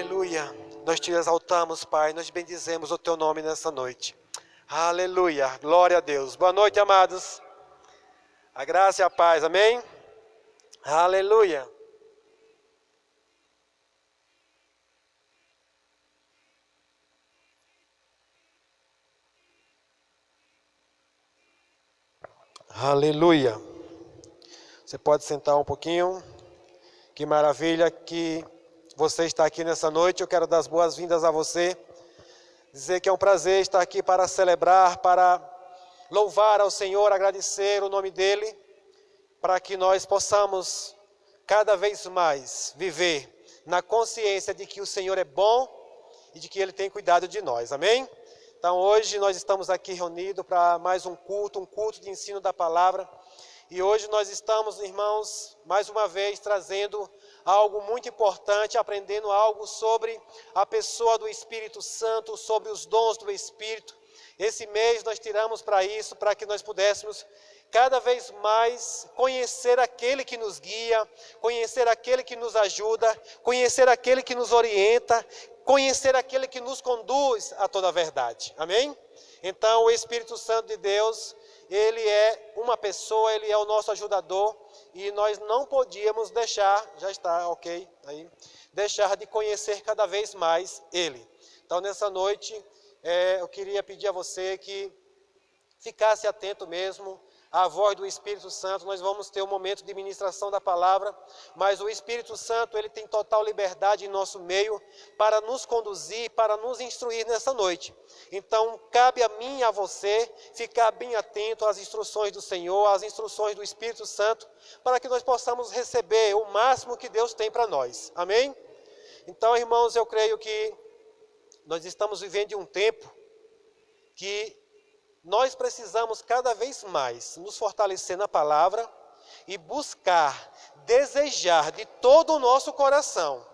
Aleluia. Nós te exaltamos, Pai, nós bendizemos o teu nome nessa noite. Aleluia. Glória a Deus. Boa noite, amados. A graça e a paz, amém? Aleluia. Aleluia. Você pode sentar um pouquinho. Que maravilha que você está aqui nessa noite. Eu quero dar as boas-vindas a você. Dizer que é um prazer estar aqui para celebrar, para louvar ao Senhor, agradecer o nome dEle, para que nós possamos cada vez mais viver na consciência de que o Senhor é bom e de que Ele tem cuidado de nós. Amém? Então hoje nós estamos aqui reunidos para mais um culto de ensino da palavra. E hoje nós estamos, irmãos, mais uma vez trazendo algo muito importante, aprendendo algo sobre a pessoa do Espírito Santo, sobre os dons do Espírito. Esse mês nós tiramos para isso, para que nós pudéssemos cada vez mais conhecer aquele que nos guia, conhecer aquele que nos ajuda, conhecer aquele que nos orienta, conhecer aquele que nos conduz a toda a verdade. Amém? Então o Espírito Santo de Deus, Ele é uma pessoa, Ele é o nosso ajudador e nós não podíamos deixar, já está ok, aí, deixar de conhecer cada vez mais Ele. Então nessa noite eu queria pedir a você que ficasse atento mesmo à voz do Espírito Santo. Nós vamos ter um momento de ministração da palavra, mas o Espírito Santo, ele tem total liberdade em nosso meio para nos conduzir, para nos instruir nessa noite. Então, cabe a mim e a você ficar bem atento às instruções do Senhor, às instruções do Espírito Santo, para que nós possamos receber o máximo que Deus tem para nós. Amém? Então, irmãos, eu creio que nós estamos vivendo um tempo que nós precisamos cada vez mais nos fortalecer na palavra e buscar, desejar de todo o nosso coração,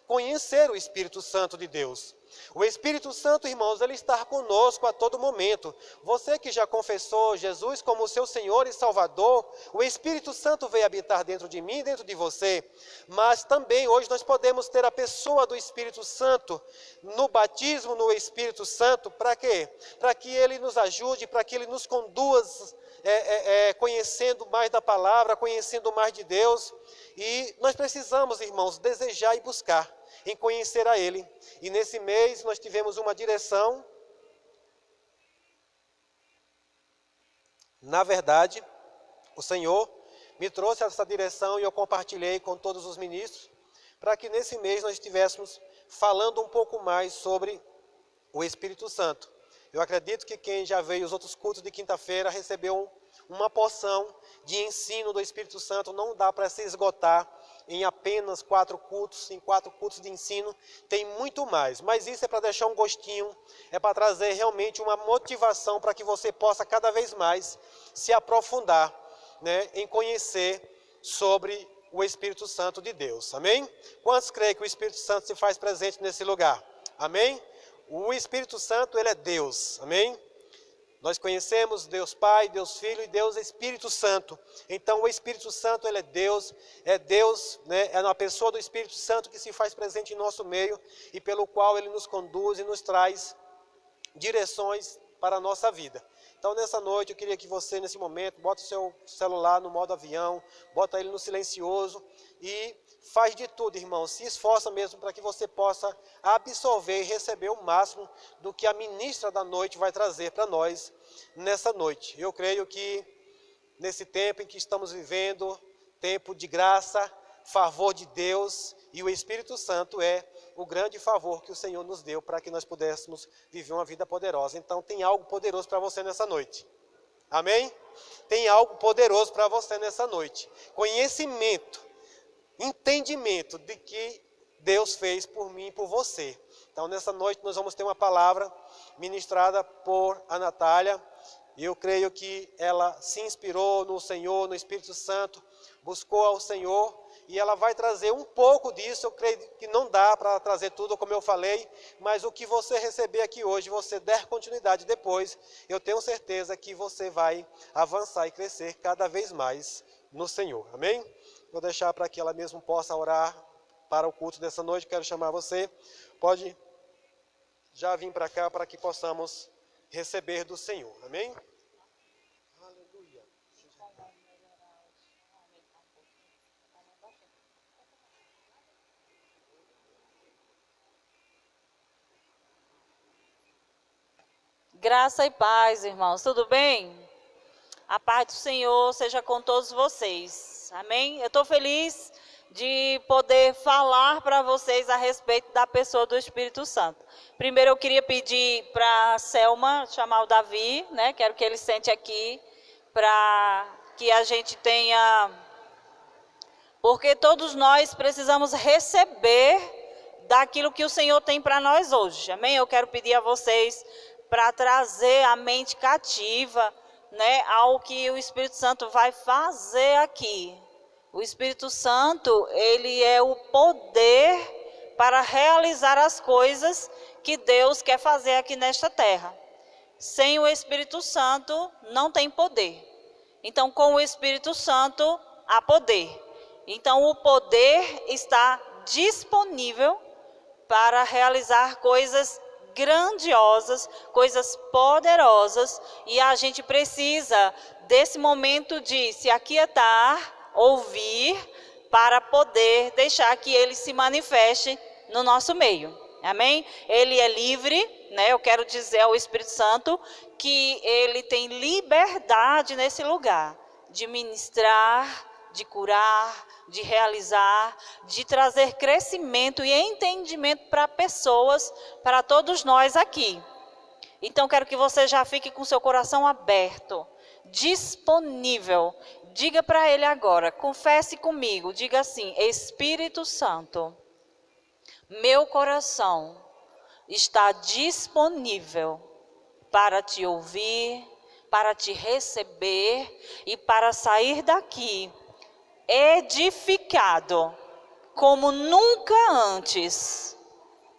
conhecer o Espírito Santo de Deus. O Espírito Santo, irmãos, ele está conosco a todo momento. Você que já confessou Jesus como seu Senhor e Salvador, o Espírito Santo veio habitar dentro de mim e dentro de você. Mas também hoje nós podemos ter a pessoa do Espírito Santo no batismo no Espírito Santo. Para quê? Para que ele nos ajude, para que ele nos conduza conhecendo mais da palavra, conhecendo mais de Deus. E nós precisamos, irmãos, desejar e buscar em conhecer a Ele. E nesse mês nós tivemos uma direção. Na verdade, o Senhor me trouxe essa direção e eu compartilhei com todos os ministros, para que nesse mês nós estivéssemos falando um pouco mais sobre o Espírito Santo. Eu acredito que quem já veio os outros cultos de quinta-feira recebeu uma porção de ensino do Espírito Santo. Não dá para se esgotar em apenas 4 cultos, em 4 cultos de ensino, tem muito mais. Mas isso é para deixar um gostinho, é para trazer realmente uma motivação para que você possa cada vez mais se aprofundar, né, em conhecer sobre o Espírito Santo de Deus. Amém? Quantos creem que o Espírito Santo se faz presente nesse lugar? Amém? O Espírito Santo, ele é Deus. Amém? Nós conhecemos Deus Pai, Deus Filho e Deus Espírito Santo. Então o Espírito Santo, ele é Deus, né? É uma pessoa do Espírito Santo que se faz presente em nosso meio e pelo qual ele nos conduz e nos traz direções para a nossa vida. Então nessa noite eu queria que você nesse momento bota o seu celular no modo avião, bota ele no silencioso e faz de tudo, irmão, se esforça mesmo para que você possa absorver e receber o máximo do que a ministra da noite vai trazer para nós nessa noite. Eu creio que nesse tempo em que estamos vivendo, tempo de graça, favor de Deus, e o Espírito Santo é o grande favor que o Senhor nos deu para que nós pudéssemos viver uma vida poderosa. Então tem algo poderoso para você nessa noite. Amém? Tem algo poderoso para você nessa noite. Conhecimento, entendimento de que Deus fez por mim e por você. Então nessa noite nós vamos ter uma palavra ministrada por a Natália. E eu creio que ela se inspirou no Senhor, no Espírito Santo, buscou ao Senhor e ela vai trazer um pouco disso. Eu creio que não dá para trazer tudo, como eu falei, mas o que você receber aqui hoje, você der continuidade depois, eu tenho certeza que você vai avançar e crescer cada vez mais no Senhor. Amém? Vou deixar para que ela mesmo possa orar para o culto dessa noite. Quero chamar você. Pode já vir para cá para que possamos receber do Senhor. Amém? Aleluia. Graça e paz, irmãos. Tudo bem? A paz do Senhor seja com todos vocês. Amém? Eu estou feliz de poder falar para vocês a respeito da pessoa do Espírito Santo. Primeiro eu queria pedir para a Selma chamar o Davi, né? Quero que ele sente aqui para que a gente tenha... Porque todos nós precisamos receber daquilo que o Senhor tem para nós hoje. Amém? Eu quero pedir a vocês para trazer a mente cativa, né, ao que o Espírito Santo vai fazer aqui. O Espírito Santo, ele é o poder para realizar as coisas que Deus quer fazer aqui nesta terra. Sem o Espírito Santo, não tem poder. Então, com o Espírito Santo, há poder. Então, o poder está disponível para realizar coisas grandiosas, coisas poderosas, e a gente precisa desse momento de se aquietar, ouvir, para poder deixar que ele se manifeste no nosso meio. Amém? Ele é livre, né? Eu quero dizer ao Espírito Santo que ele tem liberdade nesse lugar de ministrar, de curar, de realizar, de trazer crescimento e entendimento para pessoas, para todos nós aqui. Então, quero que você já fique com seu coração aberto, disponível. Diga para ele agora, confesse comigo, diga assim: Espírito Santo, meu coração está disponível para te ouvir, para te receber e para sair daqui edificado como nunca antes,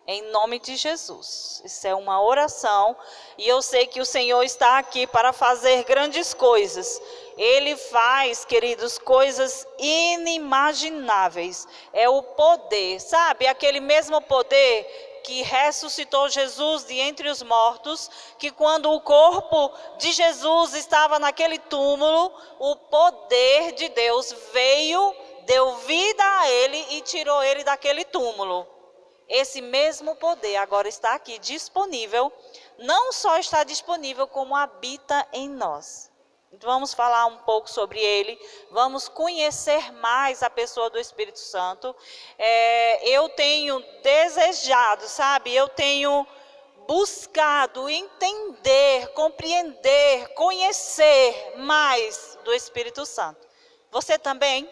em nome de Jesus. Isso é uma oração e eu sei que o Senhor está aqui para fazer grandes coisas. Ele faz, queridos, coisas inimagináveis. É o poder, sabe? Aquele mesmo poder que ressuscitou Jesus de entre os mortos, que quando o corpo de Jesus estava naquele túmulo, o poder de Deus veio, deu vida a ele e tirou ele daquele túmulo. Esse mesmo poder agora está aqui disponível, não só está disponível, como habita em nós. Então, vamos falar um pouco sobre ele, vamos conhecer mais a pessoa do Espírito Santo. Eu tenho desejado, sabe? Eu tenho buscado entender, compreender, conhecer mais do Espírito Santo. Você também?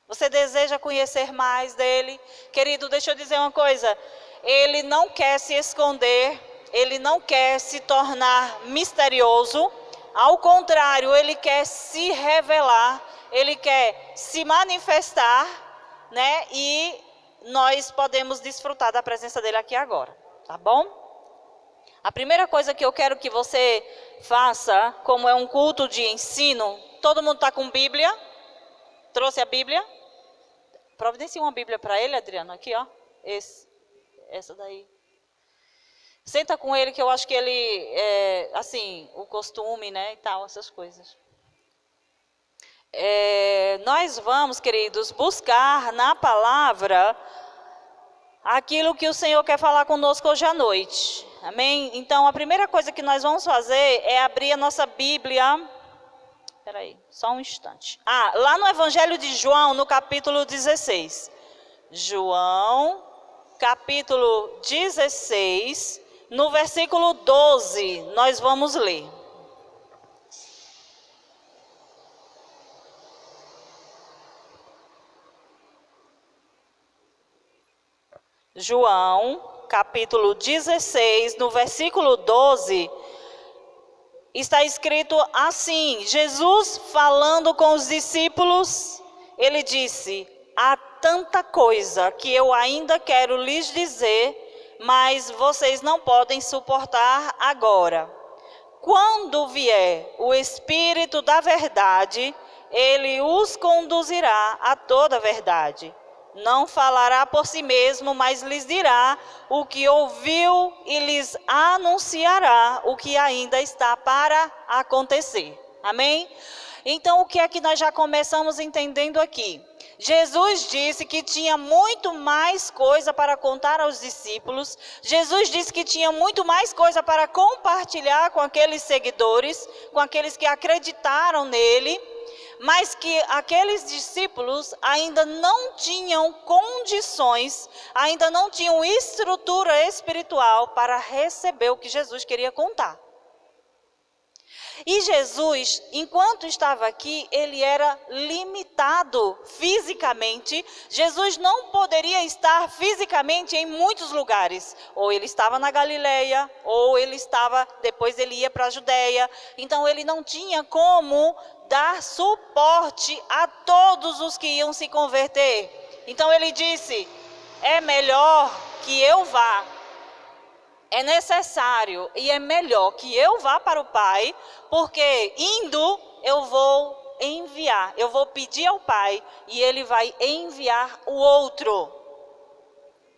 Você deseja conhecer mais dele? Querido, deixa eu dizer uma coisa. Ele não quer se esconder, ele não quer se tornar misterioso. Ao contrário, ele quer se revelar, ele quer se manifestar, né? E nós podemos desfrutar da presença dele aqui agora, tá bom? A primeira coisa que eu quero que você faça, como é um culto de ensino, todo mundo está com Bíblia? Trouxe a Bíblia? Providencie uma Bíblia para ele, Adriano, aqui, ó. Essa daí. Senta com ele, que eu acho que ele, assim, o costume, né, e tal, essas coisas. Nós vamos, queridos, buscar na palavra aquilo que o Senhor quer falar conosco hoje à noite. Amém? Então, a primeira coisa que nós vamos fazer é abrir a nossa Bíblia. Espera aí, só um instante. Lá no Evangelho de João, no capítulo 16. João, capítulo 16... No versículo 12, nós vamos ler. João, capítulo 16, no versículo 12, está escrito assim: Jesus falando com os discípulos, ele disse: há tanta coisa que eu ainda quero lhes dizer, mas vocês não podem suportar agora. Quando vier o Espírito da verdade, ele os conduzirá a toda a verdade. Não falará por si mesmo, mas lhes dirá o que ouviu e lhes anunciará o que ainda está para acontecer. Amém? Então, o que é que nós já começamos entendendo aqui? Jesus disse que tinha muito mais coisa para contar aos discípulos. Jesus disse que tinha muito mais coisa para compartilhar com aqueles seguidores, com aqueles que acreditaram nele, mas que aqueles discípulos ainda não tinham condições, ainda não tinham estrutura espiritual para receber o que Jesus queria contar. E Jesus, enquanto estava aqui, ele era limitado fisicamente. Jesus não poderia estar fisicamente em muitos lugares. Ou ele estava na Galileia, ou depois ele ia para a Judéia. Então ele não tinha como dar suporte a todos os que iam se converter. Então ele disse: é melhor que eu vá. É necessário e é melhor que eu vá para o Pai, porque indo eu vou enviar, eu vou pedir ao Pai e Ele vai enviar o outro,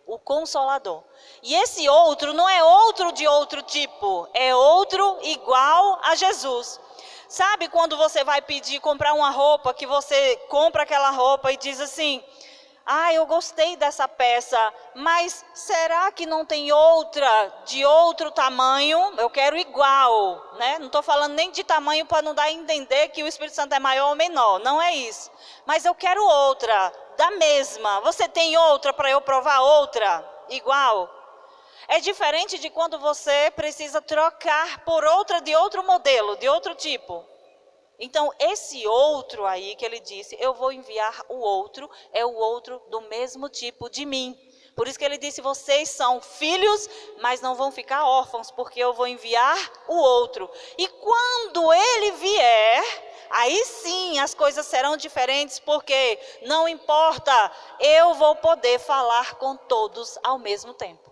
o Consolador. E esse outro não é outro de outro tipo, é outro igual a Jesus. Sabe quando você vai comprar uma roupa, que você compra aquela roupa e diz assim: eu gostei dessa peça, mas será que não tem outra de outro tamanho? Eu quero igual, né? Não estou falando nem de tamanho para não dar a entender que o Espírito Santo é maior ou menor, não é isso. Mas eu quero outra, da mesma. Você tem outra para eu provar outra, igual? É diferente de quando você precisa trocar por outra de outro modelo, de outro tipo. Então, esse outro aí que ele disse, eu vou enviar o outro, é o outro do mesmo tipo de mim. Por isso que ele disse, vocês são filhos, mas não vão ficar órfãos, porque eu vou enviar o outro. E quando ele vier, aí sim as coisas serão diferentes, porque não importa, eu vou poder falar com todos ao mesmo tempo.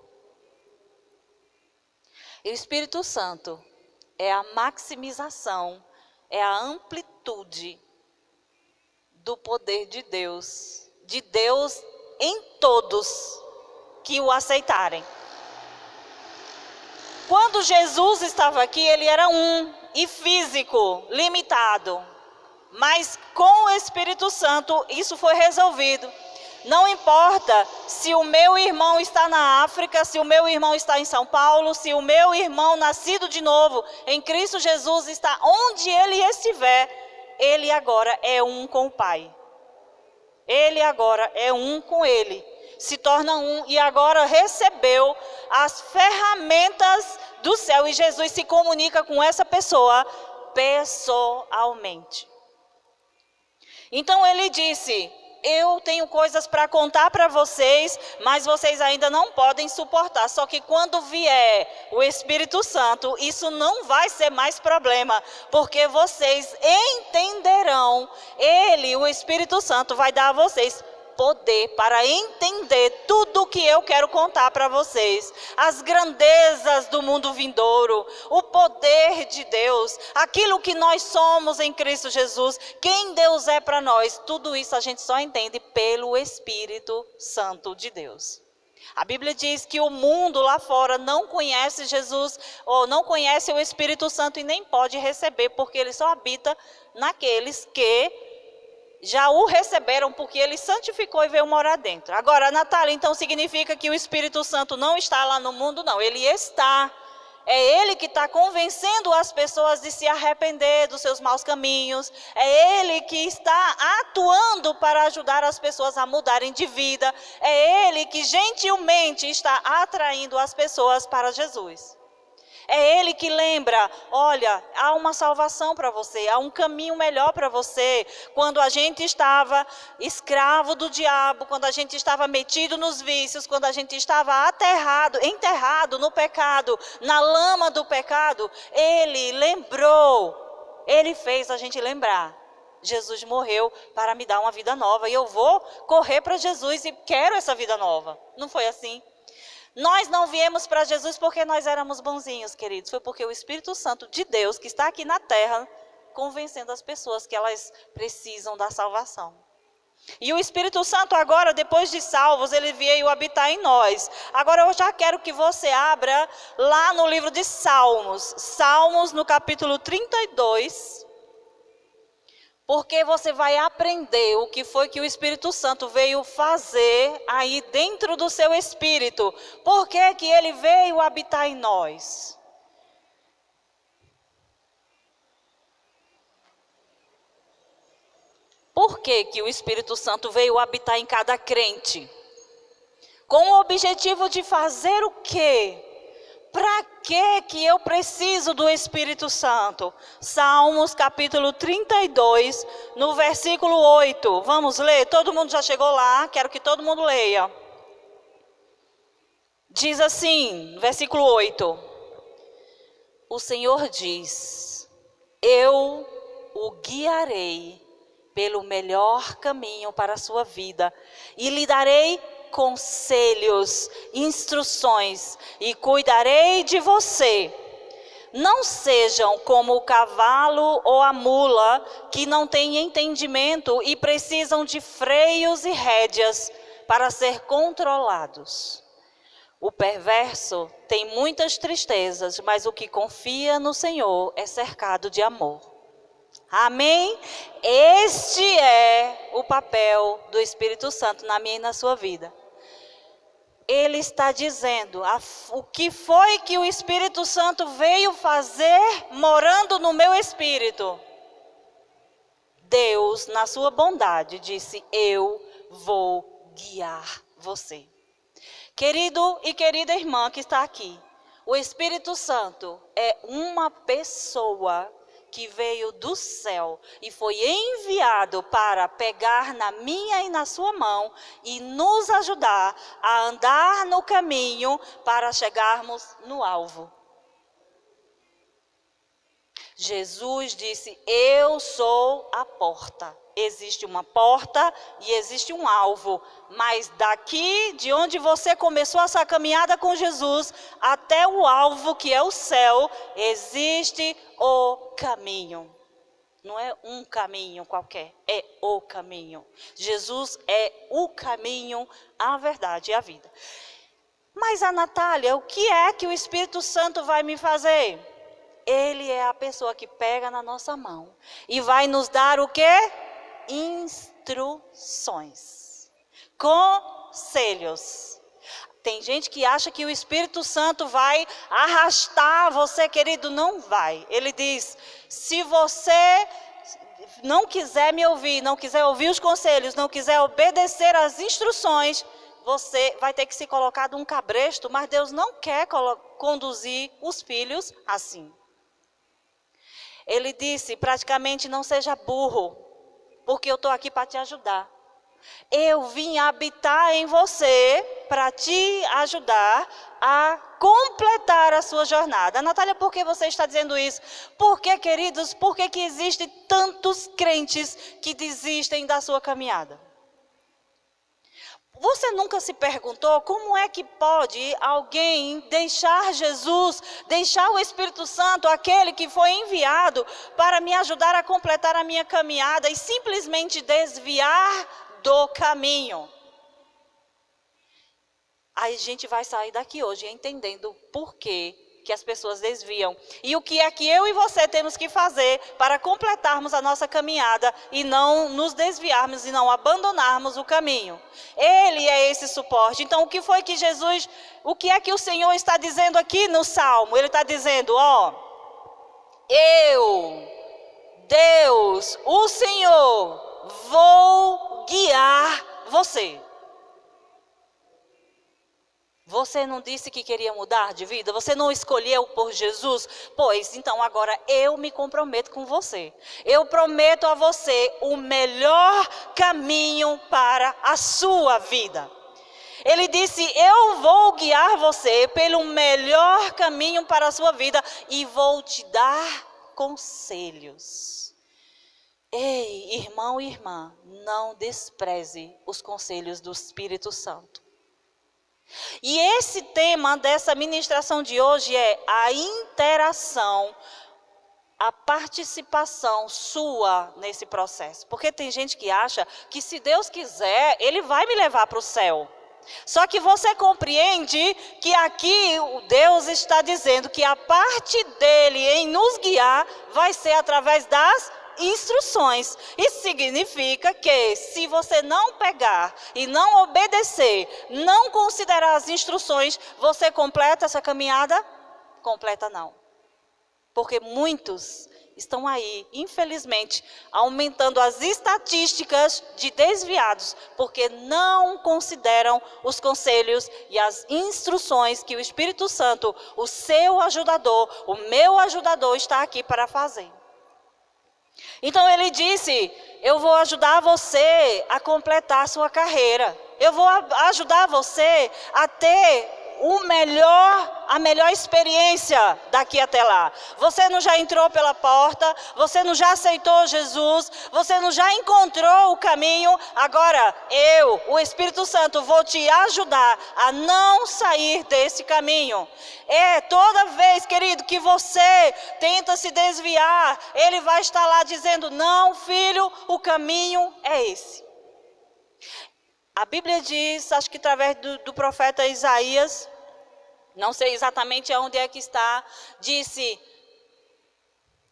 E o Espírito Santo é a maximização, é a amplitude do poder de Deus em todos que o aceitarem. Quando Jesus estava aqui, ele era e físico, limitado. Mas com o Espírito Santo, isso foi resolvido. Não importa se o meu irmão está na África, se o meu irmão está em São Paulo, se o meu irmão nascido de novo em Cristo Jesus está onde ele estiver, ele agora é um com o Pai. Ele agora é um com ele, se torna um e agora recebeu as ferramentas do céu e Jesus se comunica com essa pessoa pessoalmente. Então ele disse: eu tenho coisas para contar para vocês, mas vocês ainda não podem suportar. Só que quando vier o Espírito Santo, isso não vai ser mais problema, porque vocês entenderão. O Espírito Santo, vai dar a vocês poder para entender tudo o que eu quero contar para vocês. As grandezas do mundo vindouro, o poder de Deus, aquilo que nós somos em Cristo Jesus, quem Deus é para nós, tudo isso a gente só entende pelo Espírito Santo de Deus. A Bíblia diz que o mundo lá fora não conhece Jesus, ou não conhece o Espírito Santo e nem pode receber, porque ele só habita naqueles que já o receberam, porque ele santificou e veio morar dentro. Agora, Natália, então significa que o Espírito Santo não está lá no mundo? Não, ele está. É ele que está convencendo as pessoas de se arrepender dos seus maus caminhos. É ele que está atuando para ajudar as pessoas a mudarem de vida. É ele que gentilmente está atraindo as pessoas para Jesus. É ele que lembra, olha, há uma salvação para você, há um caminho melhor para você. Quando a gente estava escravo do diabo, quando a gente estava metido nos vícios, quando a gente estava enterrado no pecado, na lama do pecado, ele lembrou, ele fez a gente lembrar. Jesus morreu para me dar uma vida nova e eu vou correr para Jesus e quero essa vida nova. Não foi assim? Nós não viemos para Jesus porque nós éramos bonzinhos, queridos. Foi porque o Espírito Santo de Deus, que está aqui na terra, convencendo as pessoas que elas precisam da salvação. E o Espírito Santo agora, depois de salvos, ele veio habitar em nós. Agora eu já quero que você abra lá no livro de Salmos. Salmos no capítulo 32. Porque você vai aprender o que foi que o Espírito Santo veio fazer aí dentro do seu espírito. Por que que ele veio habitar em nós? Por que que o Espírito Santo veio habitar em cada crente? Com o objetivo de fazer o quê? Para que eu preciso do Espírito Santo? Salmos capítulo 32, no versículo 8. Vamos ler? Todo mundo já chegou lá? Quero que todo mundo leia. Diz assim, versículo 8. O Senhor diz: eu o guiarei pelo melhor caminho para a sua vida, e lhe darei conselhos, instruções, e cuidarei de você. Não sejam como o cavalo ou a mula, que não têm entendimento e precisam de freios e rédeas para ser controlados. O perverso tem muitas tristezas, mas o que confia no Senhor é cercado de amor. Amém? Este é o papel do Espírito Santo na minha e na sua vida. Ele está dizendo o que foi que o Espírito Santo veio fazer morando no meu espírito. Deus, na sua bondade, disse: eu vou guiar você. Querido e querida irmã que está aqui, o Espírito Santo é uma pessoa que veio do céu e foi enviado para pegar na minha e na sua mão e nos ajudar a andar no caminho para chegarmos no alvo. Jesus disse: eu sou a porta. Existe uma porta e existe um alvo, mas daqui de onde você começou essa caminhada com Jesus até o alvo, que é o céu, existe o caminho. Não é um caminho qualquer, é o caminho. Jesus é o caminho, a verdade e a vida. Mas a Natália, o que é que o Espírito Santo vai me fazer? Ele é a pessoa que pega na nossa mão e vai nos dar o quê? Instruções, conselhos. Tem gente que acha que o Espírito Santo vai arrastar você, querido. Não vai. Ele diz: se você não quiser me ouvir, não quiser ouvir os conselhos, não quiser obedecer às instruções, você vai ter que se colocar de um cabresto. Mas Deus não quer conduzir os filhos assim. Ele disse praticamente: não seja burro, porque eu estou aqui para te ajudar. Eu vim habitar em você para te ajudar a completar a sua jornada. Natália, por que você está dizendo isso? Porque, queridos, por que existem tantos crentes que desistem da sua caminhada? Você nunca se perguntou como é que pode alguém deixar Jesus, deixar o Espírito Santo, aquele que foi enviado para me ajudar a completar a minha caminhada, e simplesmente desviar do caminho? Aí a gente vai sair daqui hoje entendendo por que as pessoas desviam. E o que é que eu e você temos que fazer para completarmos a nossa caminhada e não nos desviarmos e não abandonarmos o caminho. Ele é esse suporte. Então, o que foi que Jesus, o que é que o Senhor está dizendo aqui no Salmo? Ele está dizendo: eu, Deus, o Senhor, vou guiar você. Você não disse que queria mudar de vida? Você não escolheu por Jesus? Pois, então agora eu me comprometo com você. Eu prometo a você o melhor caminho para a sua vida. Ele disse: eu vou guiar você pelo melhor caminho para a sua vida e vou te dar conselhos. Ei, irmão e irmã, não despreze os conselhos do Espírito Santo. E esse tema dessa ministração de hoje é a interação, a participação sua nesse processo. Porque tem gente que acha que se Deus quiser, Ele vai me levar para o céu. Só que você compreende que aqui o Deus está dizendo que a parte dele em nos guiar vai ser através das instruções. Isso significa que se você não pegar e não obedecer, não considerar as instruções, você completa essa caminhada? Completa não. Porque muitos estão aí, infelizmente, aumentando as estatísticas de desviados, porque não consideram os conselhos e as instruções que o Espírito Santo, o seu ajudador, o meu ajudador, está aqui para fazer. Então ele disse: eu vou ajudar você a completar a sua carreira. Eu vou ajudar você a ter a melhor experiência daqui até lá. Você não já entrou pela porta? Você não já aceitou Jesus? Você não já encontrou o caminho? Agora eu, o Espírito Santo, vou te ajudar a não sair desse caminho. Toda vez, querido, que você tenta se desviar, Ele vai estar lá dizendo: não, filho, o caminho é esse. A Bíblia diz, acho que através do profeta Isaías, não sei exatamente onde é que está, disse: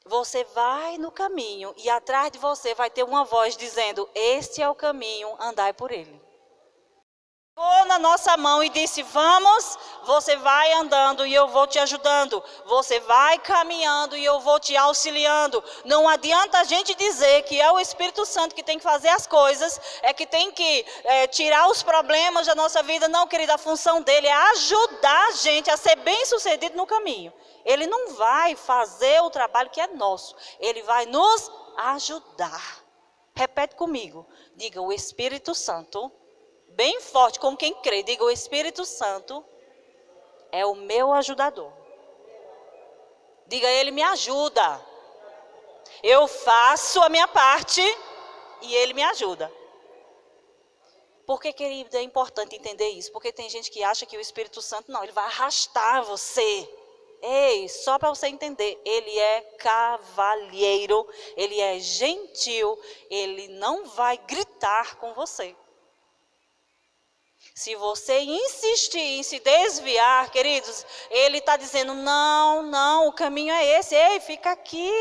você vai no caminho e atrás de você vai ter uma voz dizendo: este é o caminho, andai por ele. Pôs na nossa mão e disse: vamos, você vai andando e eu vou te ajudando. Você vai caminhando e eu vou te auxiliando. Não adianta a gente dizer que é o Espírito Santo que tem que fazer as coisas, é que tem que tirar os problemas da nossa vida. Não, querida, a função dele é ajudar a gente a ser bem-sucedido no caminho. Ele não vai fazer o trabalho que é nosso. Ele vai nos ajudar. Repete comigo. Diga: o Espírito Santo, bem forte, como quem crê. Diga: o Espírito Santo é o meu ajudador. Diga: ele me ajuda. Eu faço a minha parte e ele me ajuda. Por que, querido, é importante entender isso? Porque tem gente que acha que o Espírito Santo, não, ele vai arrastar você. Ei, só para você entender, ele é cavalheiro, ele é gentil, ele não vai gritar com você. Se você insistir em se desviar, queridos, ele está dizendo: não, não, o caminho é esse. Ei, fica aqui,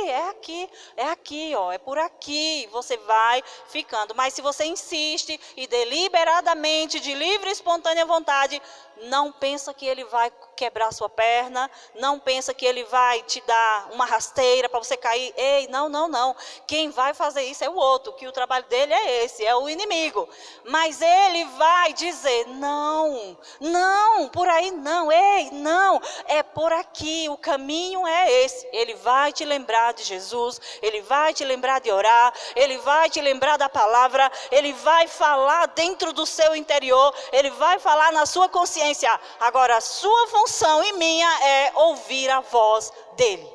é aqui, ó, é por aqui. Você vai ficando. Mas se você insiste e deliberadamente, de livre e espontânea vontade, não pensa que ele vai quebrar sua perna, não pensa que ele vai te dar uma rasteira para você cair. Ei, não, não, não. Quem vai fazer isso é o outro, que o trabalho dele é esse, é o inimigo. Mas ele vai dizer: não, não, por aí não, ei, não, é por aqui, o caminho é esse. Ele vai te lembrar de Jesus, ele vai te lembrar de orar, ele vai te lembrar da palavra, ele vai falar dentro do seu interior, ele vai falar na sua consciência. Agora, a sua função e minha é ouvir a voz dele.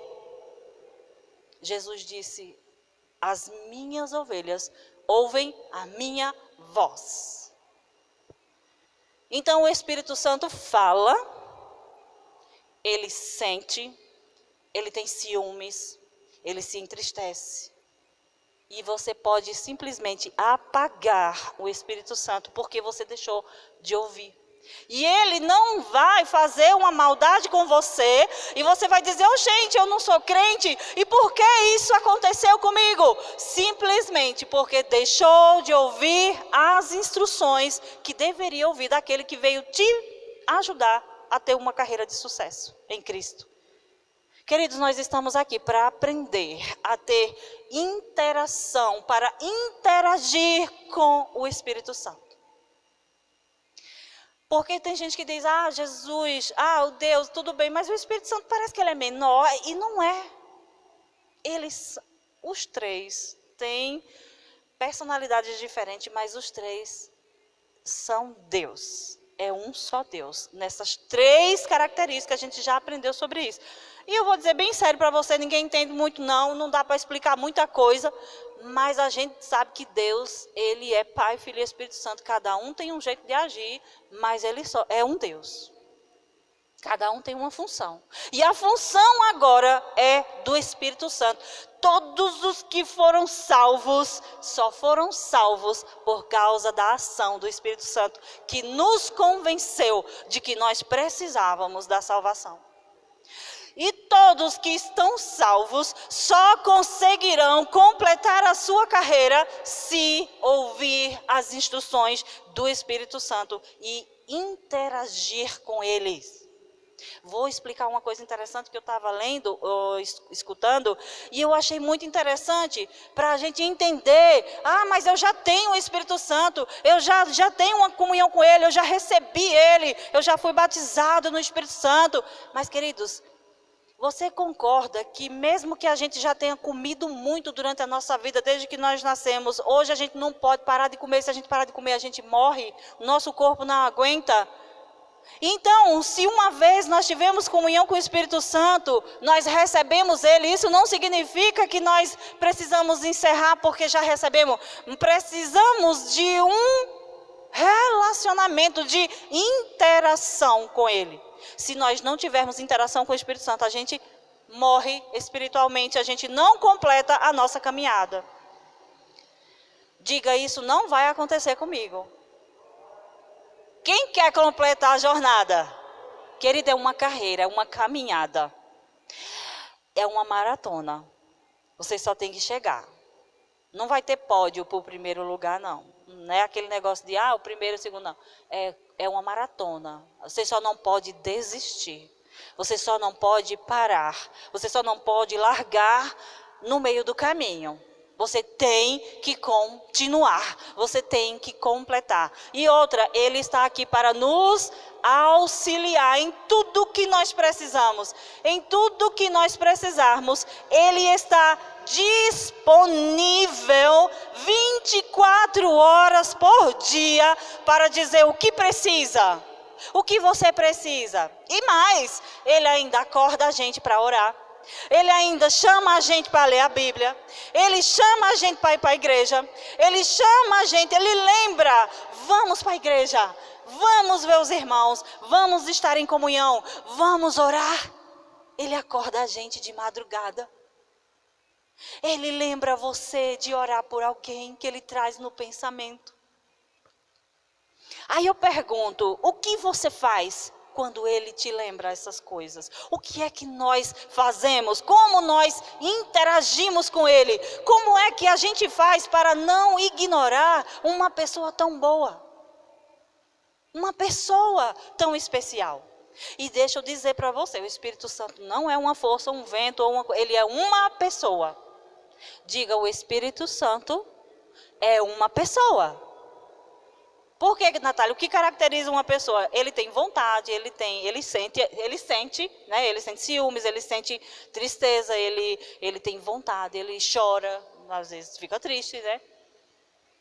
Jesus disse: as minhas ovelhas ouvem a minha voz. Então o Espírito Santo fala, ele sente, ele tem ciúmes, ele se entristece. E você pode simplesmente apagar o Espírito Santo porque você deixou de ouvir. E ele não vai fazer uma maldade com você e você vai dizer: oh, gente, eu não sou crente, e por que isso aconteceu comigo? Simplesmente porque deixou de ouvir as instruções que deveria ouvir daquele que veio te ajudar a ter uma carreira de sucesso em Cristo. Queridos, nós estamos aqui para aprender a ter interação, para interagir com o Espírito Santo. Porque tem gente que diz: ah, Jesus, o Deus, tudo bem, mas o Espírito Santo parece que ele é menor, e não é. Os três têm personalidades diferentes, mas os três são Deus. É um só Deus. Nessas três características a gente já aprendeu sobre isso. E eu vou dizer bem sério para você, ninguém entende muito não dá para explicar muita coisa, mas a gente sabe que Deus, ele é Pai, Filho e Espírito Santo. Cada um tem um jeito de agir, mas ele só é um Deus. Cada um tem uma função. E a função agora é do Espírito Santo. Todos os que foram salvos, só foram salvos por causa da ação do Espírito Santo, que nos convenceu de que nós precisávamos da salvação. E todos que estão salvos só conseguirão completar a sua carreira se ouvir as instruções do Espírito Santo e interagir com eles. Vou explicar uma coisa interessante que eu estava lendo, ou escutando, e eu achei muito interessante para a gente entender. Mas eu já tenho o Espírito Santo, eu já tenho uma comunhão com Ele, eu já recebi Ele, eu já fui batizado no Espírito Santo. Mas, queridos, você concorda que mesmo que a gente já tenha comido muito durante a nossa vida, desde que nós nascemos, hoje a gente não pode parar de comer, se a gente parar de comer a gente morre, o nosso corpo não aguenta? Então, se uma vez nós tivemos comunhão com o Espírito Santo, nós recebemos Ele, isso não significa que nós precisamos encerrar porque já recebemos. Precisamos de um relacionamento, de interação com Ele. Se nós não tivermos interação com o Espírito Santo, a gente morre espiritualmente, a gente não completa a nossa caminhada. Diga, isso não vai acontecer comigo. Quem quer completar a jornada? Querida, é uma carreira, é uma caminhada. É uma maratona. Você só tem que chegar. Não vai ter pódio para o primeiro lugar, não. Não é aquele negócio de, o primeiro, o segundo, não. É uma maratona. Você só não pode desistir. Você só não pode parar. Você só não pode largar no meio do caminho. Você tem que continuar, você tem que completar. E outra, Ele está aqui para nos auxiliar em tudo que nós precisamos. Em tudo que nós precisarmos, Ele está disponível 24 horas por dia para dizer o que precisa, o que você precisa. E mais, Ele ainda acorda a gente para orar. Ele ainda chama a gente para ler a Bíblia. Ele chama a gente para ir para a igreja. Ele chama a gente, Ele lembra. Vamos para a igreja. Vamos ver os irmãos. Vamos estar em comunhão. Vamos orar. Ele acorda a gente de madrugada. Ele lembra você de orar por alguém que Ele traz no pensamento. Aí eu pergunto, o que você faz quando Ele te lembra essas coisas? O que é que nós fazemos? Como nós interagimos com Ele? Como é que a gente faz para não ignorar uma pessoa tão boa? Uma pessoa tão especial. E deixa eu dizer para você, o Espírito Santo não é uma força, um vento, ele é uma pessoa. Diga, o Espírito Santo é uma pessoa. Por que, Natália? O que caracteriza uma pessoa? Ele tem vontade, ele sente, né? Ele sente ciúmes, ele sente tristeza, ele tem vontade, ele chora, às vezes fica triste, né?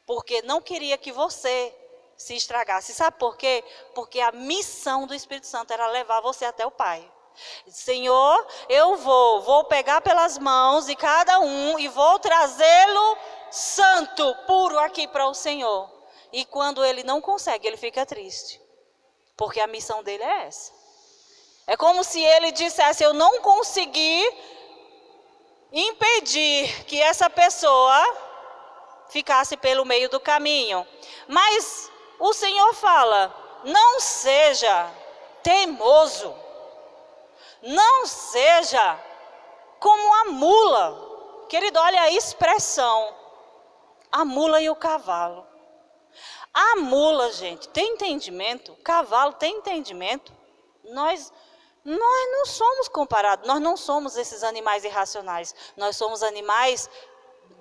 Porque não queria que você se estragasse. Sabe por quê? Porque a missão do Espírito Santo era levar você até o Pai. Senhor, eu vou pegar pelas mãos de cada um e vou trazê-lo santo, puro aqui para o Senhor. E quando ele não consegue, ele fica triste. Porque a missão dele é essa. É como se ele dissesse, eu não consegui impedir que essa pessoa ficasse pelo meio do caminho. Mas o Senhor fala, não seja teimoso. Não seja como a mula. Querido, olha a expressão. A mula e o cavalo. A mula, gente, tem entendimento, o cavalo tem entendimento. Nós não somos comparados, nós não somos esses animais irracionais. Nós somos animais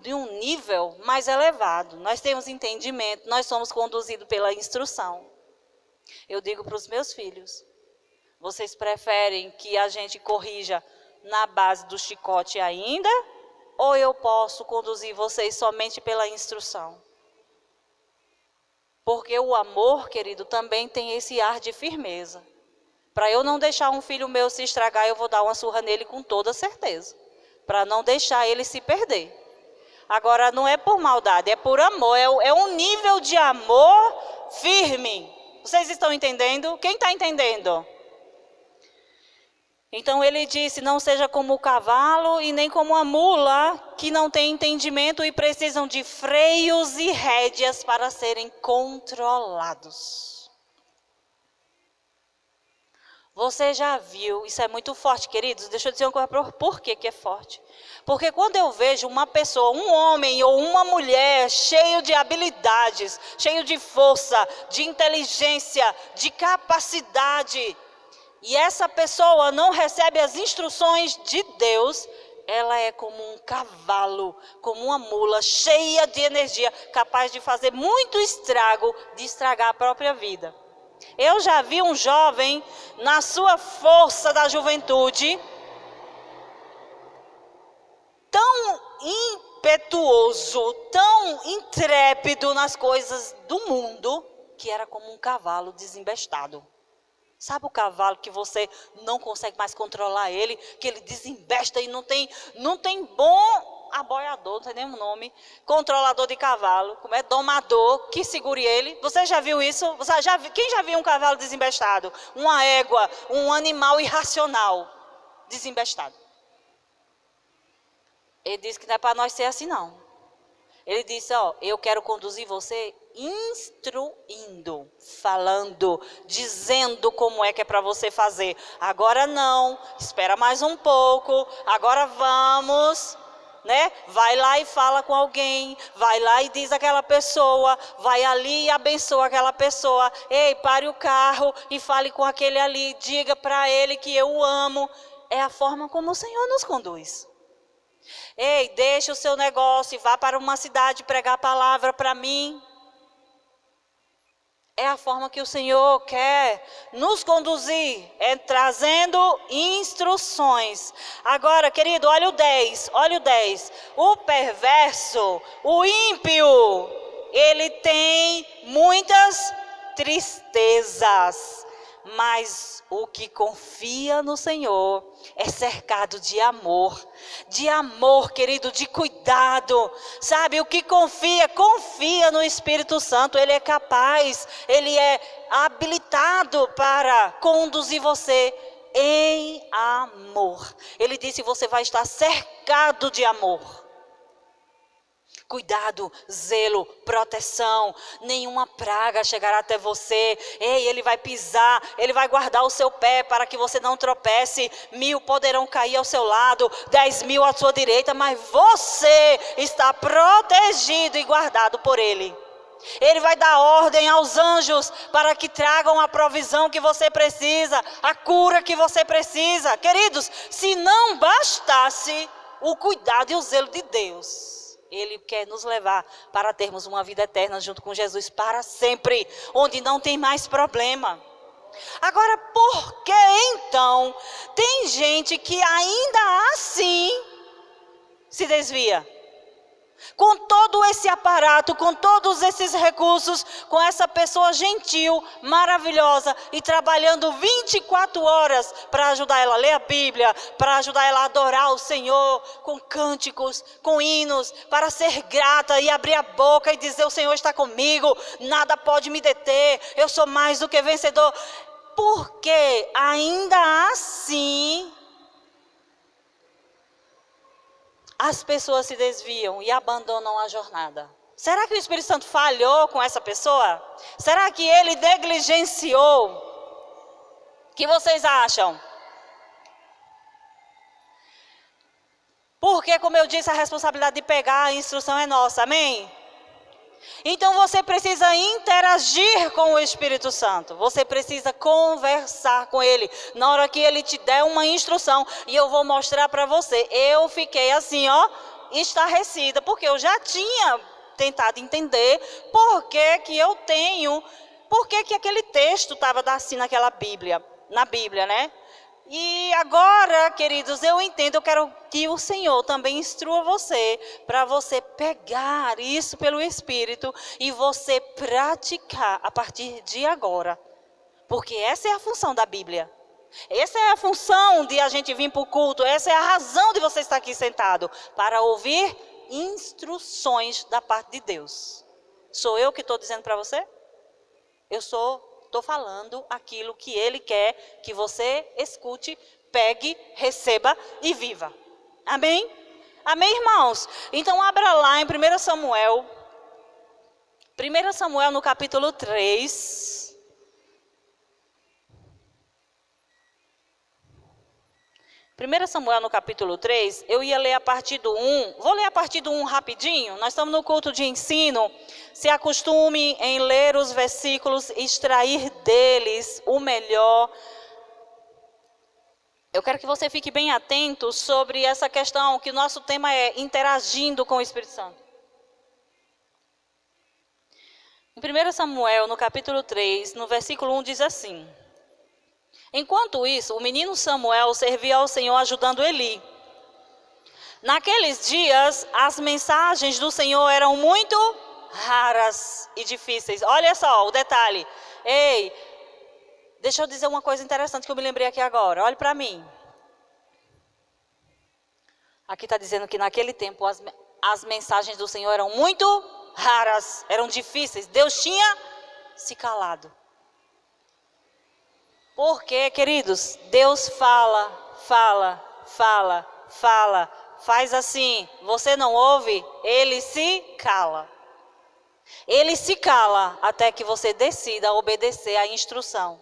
de um nível mais elevado. Nós temos entendimento, nós somos conduzidos pela instrução. Eu digo para os meus filhos, vocês preferem que a gente corrija na base do chicote ainda? Ou eu posso conduzir vocês somente pela instrução? Porque o amor, querido, também tem esse ar de firmeza. Para eu não deixar um filho meu se estragar, eu vou dar uma surra nele com toda certeza. Para não deixar ele se perder. Agora, não é por maldade, é por amor. É um nível de amor firme. Vocês estão entendendo? Quem está entendendo? Então ele disse, não seja como o cavalo e nem como a mula, que não tem entendimento e precisam de freios e rédeas para serem controlados. Você já viu, isso é muito forte, queridos, deixa eu dizer uma coisa por que é forte. Porque quando eu vejo uma pessoa, um homem ou uma mulher cheio de habilidades, cheio de força, de inteligência, de capacidade, e essa pessoa não recebe as instruções de Deus, ela é como um cavalo, como uma mula, cheia de energia, capaz de fazer muito estrago, de estragar a própria vida. Eu já vi um jovem, na sua força da juventude, tão impetuoso, tão intrépido nas coisas do mundo, que era como um cavalo desembestado. Sabe o cavalo que você não consegue mais controlar ele, que ele desembesta e não tem bom aboiador, não tem nenhum nome, controlador de cavalo, como é domador, que segure ele. Você já viu isso? Quem já viu um cavalo desembestado? Uma égua, um animal irracional, desembestado. Ele disse que não é para nós ser assim não. Ele disse, eu quero conduzir você instruindo, falando, dizendo como é que é para você fazer. Agora não, espera mais um pouco, agora vamos, né? Vai lá e fala com alguém, vai lá e diz àquela pessoa, vai ali e abençoa aquela pessoa. Ei, pare o carro e fale com aquele ali, diga para ele que eu o amo. É a forma como o Senhor nos conduz. Ei, deixa o seu negócio e vá para uma cidade pregar a palavra para mim. É a forma que o Senhor quer nos conduzir, trazendo instruções. Agora, querido, olha o 10. O perverso, o ímpio, ele tem muitas tristezas. Mas o que confia no Senhor é cercado de amor, querido, de cuidado, sabe? O que confia no Espírito Santo, ele é capaz, ele é habilitado para conduzir você em amor. Ele disse, você vai estar cercado de amor. Cuidado, zelo, proteção, nenhuma praga chegará até você. Ei, ele vai pisar, ele vai guardar o seu pé para que você não tropece. 1000 poderão cair ao seu lado, 10.000 à sua direita, mas você está protegido e guardado por ele. Ele vai dar ordem aos anjos para que tragam a provisão que você precisa, a cura que você precisa. Queridos, se não bastasse o cuidado e o zelo de Deus, Ele quer nos levar para termos uma vida eterna junto com Jesus para sempre, onde não tem mais problema. Agora, por que então tem gente que ainda assim se desvia? Com todo esse aparato, com todos esses recursos, com essa pessoa gentil, maravilhosa e trabalhando 24 horas para ajudar ela a ler a Bíblia, para ajudar ela a adorar o Senhor, com cânticos, com hinos, para ser grata e abrir a boca e dizer: o Senhor está comigo, nada pode me deter, eu sou mais do que vencedor. Porque ainda assim as pessoas se desviam e abandonam a jornada. Será que o Espírito Santo falhou com essa pessoa? Será que ele negligenciou? O que vocês acham? Porque, como eu disse, a responsabilidade de pegar a instrução é nossa, amém? Então você precisa interagir com o Espírito Santo. Você precisa conversar com ele. Na hora que ele te der uma instrução, e eu vou mostrar para você. Eu fiquei assim, estarrecida, porque eu já tinha tentado entender por que aquele texto estava assim na Bíblia, né? E agora, queridos, eu entendo, eu quero que o Senhor também instrua você, para você pegar isso pelo Espírito e você praticar a partir de agora. Porque essa é a função da Bíblia. Essa é a função de a gente vir para o culto, essa é a razão de você estar aqui sentado, para ouvir instruções da parte de Deus. Sou eu que estou dizendo para você? Eu sou Estou falando aquilo que Ele quer que você escute, pegue, receba e viva. Amém? Amém, irmãos? Então abra lá em 1 Samuel. 1 Samuel no capítulo 3. 1 Samuel no capítulo 3, eu ia ler a partir do 1. Vou ler a partir do 1 rapidinho. Nós estamos no culto de ensino. Se acostume em ler os versículos, extrair deles o melhor. Eu quero que você fique bem atento sobre essa questão, que o nosso tema é interagindo com o Espírito Santo. Em 1 Samuel, no capítulo 3, no versículo 1, diz assim: Enquanto isso, o menino Samuel servia ao Senhor ajudando Eli. Naqueles dias, as mensagens do Senhor eram muito raras e difíceis. Olha só o detalhe. Ei, deixa eu dizer uma coisa interessante que eu me lembrei aqui agora. Olhe para mim. Aqui está dizendo que naquele tempo as mensagens do Senhor eram muito raras, eram difíceis. Deus tinha se calado. Porque, queridos, Deus fala, faz assim, você não ouve, Ele se cala. Ele se cala até que você decida obedecer à instrução.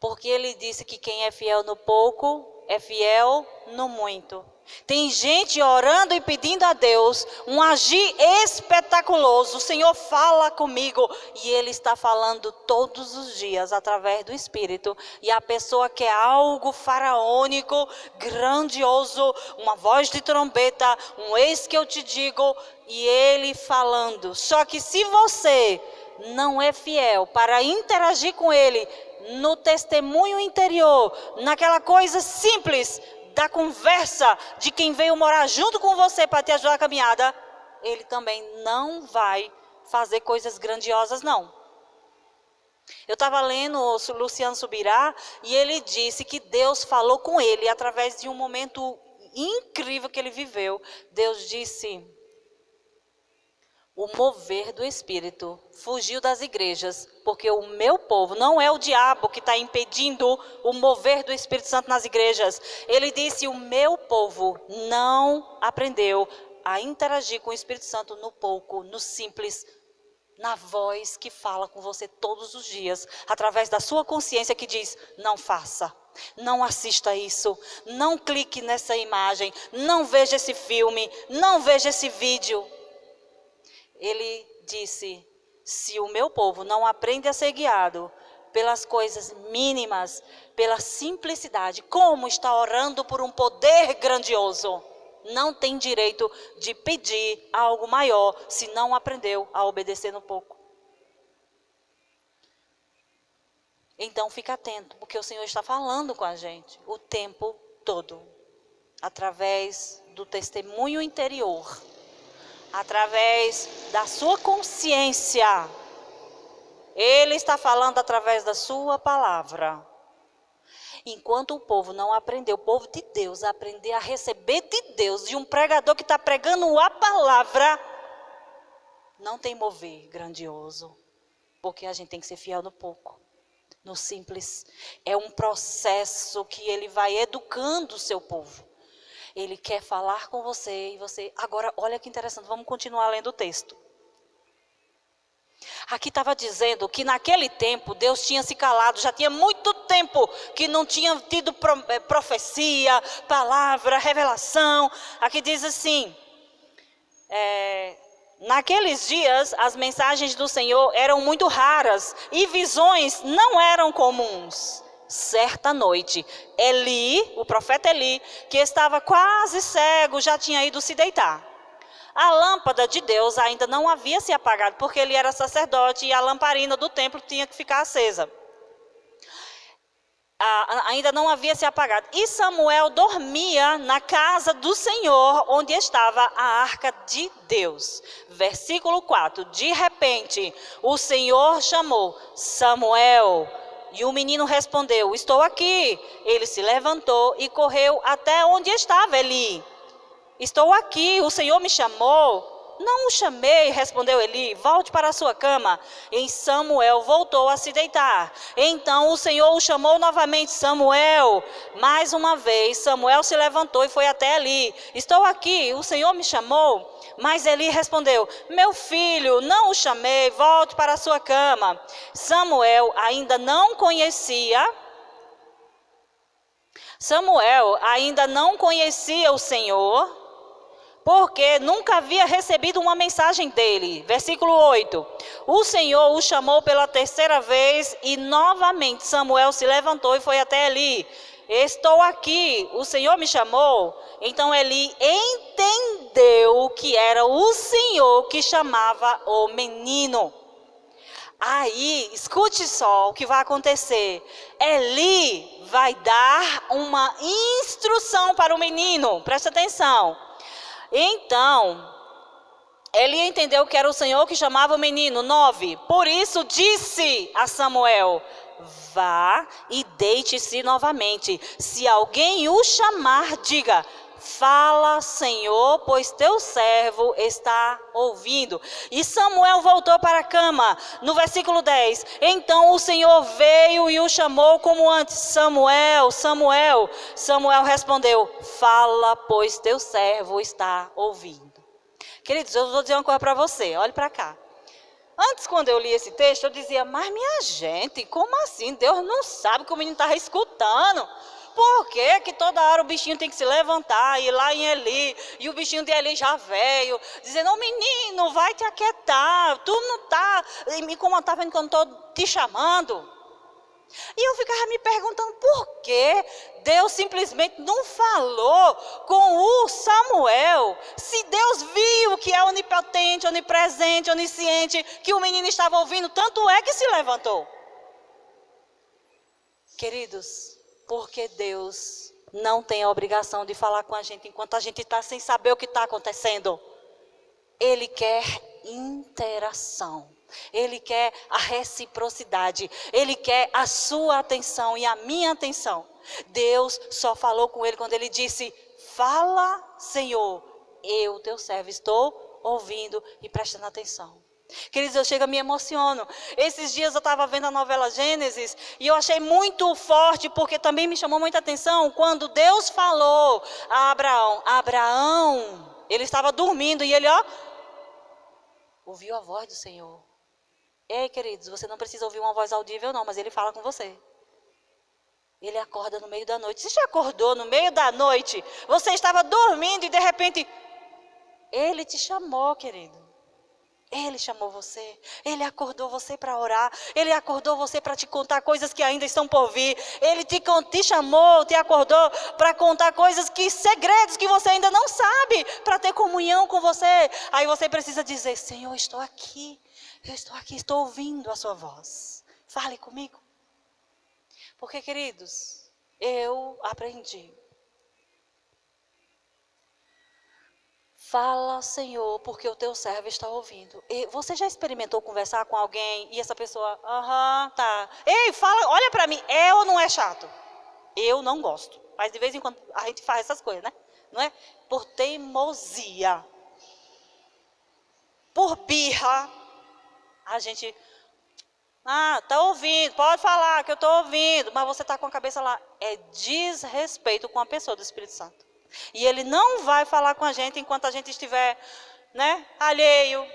Porque Ele disse que quem é fiel no pouco, é fiel no muito. Tem gente orando e pedindo a Deus um agir espetaculoso. O Senhor fala comigo e Ele está falando todos os dias através do Espírito. E a pessoa quer algo faraônico, grandioso, uma voz de trombeta, um eis que eu te digo, e Ele falando. Só que se você não é fiel para interagir com Ele no testemunho interior, naquela coisa simples da conversa de quem veio morar junto com você para te ajudar a caminhada, Ele também não vai fazer coisas grandiosas, não. Eu estava lendo o Luciano Subirá e ele disse que Deus falou com ele através de um momento incrível que ele viveu. Deus disse: o mover do Espírito fugiu das igrejas, porque o meu povo, não é o diabo que está impedindo o mover do Espírito Santo nas igrejas. Ele disse: o meu povo não aprendeu a interagir com o Espírito Santo no pouco, no simples, na voz que fala com você todos os dias, através da sua consciência que diz: não faça, não assista isso, não clique nessa imagem, não veja esse filme, não veja esse vídeo. Ele disse: se o meu povo não aprende a ser guiado pelas coisas mínimas, pela simplicidade, como está orando por um poder grandioso, não tem direito de pedir algo maior se não aprendeu a obedecer no pouco. Então fica atento, porque o Senhor está falando com a gente o tempo todo, através do testemunho interior, através da sua consciência. Ele está falando através da sua palavra. Enquanto o povo não aprendeu, o povo de Deus, a aprender a receber de Deus, de um pregador que está pregando a palavra, não tem mover grandioso. Porque a gente tem que ser fiel no pouco, no simples. É um processo que ele vai educando o seu povo. Ele quer falar com você e você... Agora, olha que interessante, vamos continuar lendo o texto. Aqui estava dizendo que naquele tempo Deus tinha se calado, já tinha muito tempo que não tinha tido profecia, palavra, revelação. Aqui diz assim, naqueles dias as mensagens do Senhor eram muito raras e visões não eram comuns. Certa noite, Eli, o profeta Eli, que estava quase cego, já tinha ido se deitar. A lâmpada de Deus ainda não havia se apagado, porque ele era sacerdote e a lamparina do templo tinha que ficar acesa. Ainda não havia se apagado. E Samuel dormia na casa do Senhor, onde estava a arca de Deus. Versículo 4. De repente, o Senhor chamou: Samuel. E o menino respondeu: estou aqui. Ele se levantou e correu até onde estava Eli. Estou aqui, o Senhor me chamou. não o chamei, respondeu Eli, volte para a sua cama. E Samuel voltou a se deitar. Então o Senhor o chamou novamente, Samuel. Mais uma vez, Samuel se levantou e foi até Eli. Estou aqui, o Senhor me chamou. Mas Eli respondeu, meu filho, não o chamei, volte para a sua cama. Samuel ainda não conhecia o Senhor, porque nunca havia recebido uma mensagem dele. Versículo 8. O Senhor o chamou pela terceira vez e novamente Samuel se levantou e foi até Eli. Estou aqui, o Senhor me chamou. Então Eli entendeu que era o Senhor que chamava o menino. Aí, escute só o que vai acontecer. Eli vai dar uma instrução para o menino. Presta atenção. Então, Eli entendeu que era o Senhor que chamava o menino. 9. Por isso disse a Samuel, vá e deite-se novamente. Se alguém o chamar, diga, fala, Senhor, pois teu servo está ouvindo. E Samuel voltou para a cama. No versículo 10. Então o Senhor veio e o chamou como antes. Samuel, Samuel. Samuel respondeu, fala, pois teu servo está ouvindo. Queridos, eu vou dizer uma coisa para você. Olhe para cá. Antes, quando eu li esse texto, eu dizia, mas minha gente, como assim? Deus não sabe que o menino estava escutando. Por que que toda hora o bichinho tem que se levantar, ir lá em Eli, e o bichinho de Eli já veio, dizendo, menino, vai te aquietar, tu não está me incomodando quando estou te chamando. E eu ficava me perguntando, por que Deus simplesmente não falou com o Samuel, se Deus viu que é onipotente, onipresente, onisciente, que o menino estava ouvindo, tanto é que se levantou. Queridos, porque Deus não tem a obrigação de falar com a gente enquanto a gente está sem saber o que está acontecendo. Ele quer interação. Ele quer a reciprocidade. Ele quer a sua atenção e a minha atenção. Deus só falou com ele quando ele disse, fala, Senhor, eu, teu servo, estou ouvindo e prestando atenção. Queridos, eu chego e me emociono. Esses dias eu estava vendo a novela Gênesis e eu achei muito forte, porque também me chamou muita atenção quando Deus falou a Abraão, ele estava dormindo e ele, ouviu a voz do Senhor. Ei, queridos, você não precisa ouvir uma voz audível não, mas ele fala com você. Ele acorda no meio da noite. Você já acordou no meio da noite? Você estava dormindo e de repente, ele te chamou, querido. Ele chamou você, ele acordou você para orar, ele acordou você para te contar coisas que ainda estão por vir, ele te chamou, te acordou para contar segredos que você ainda não sabe, para ter comunhão com você. Aí você precisa dizer, Senhor, estou aqui, estou ouvindo a sua voz, fale comigo. Porque, queridos, eu aprendi. Fala, Senhor, porque o teu servo está ouvindo. E você já experimentou conversar com alguém e essa pessoa, tá. Ei, fala, olha para mim, é ou não é chato? Eu não gosto, mas de vez em quando a gente faz essas coisas, né? Não é? Por teimosia, por birra, a gente, tá ouvindo, pode falar que eu estou ouvindo, mas você está com a cabeça lá. É desrespeito com a pessoa do Espírito Santo. E ele não vai falar com a gente enquanto a gente estiver, alheio.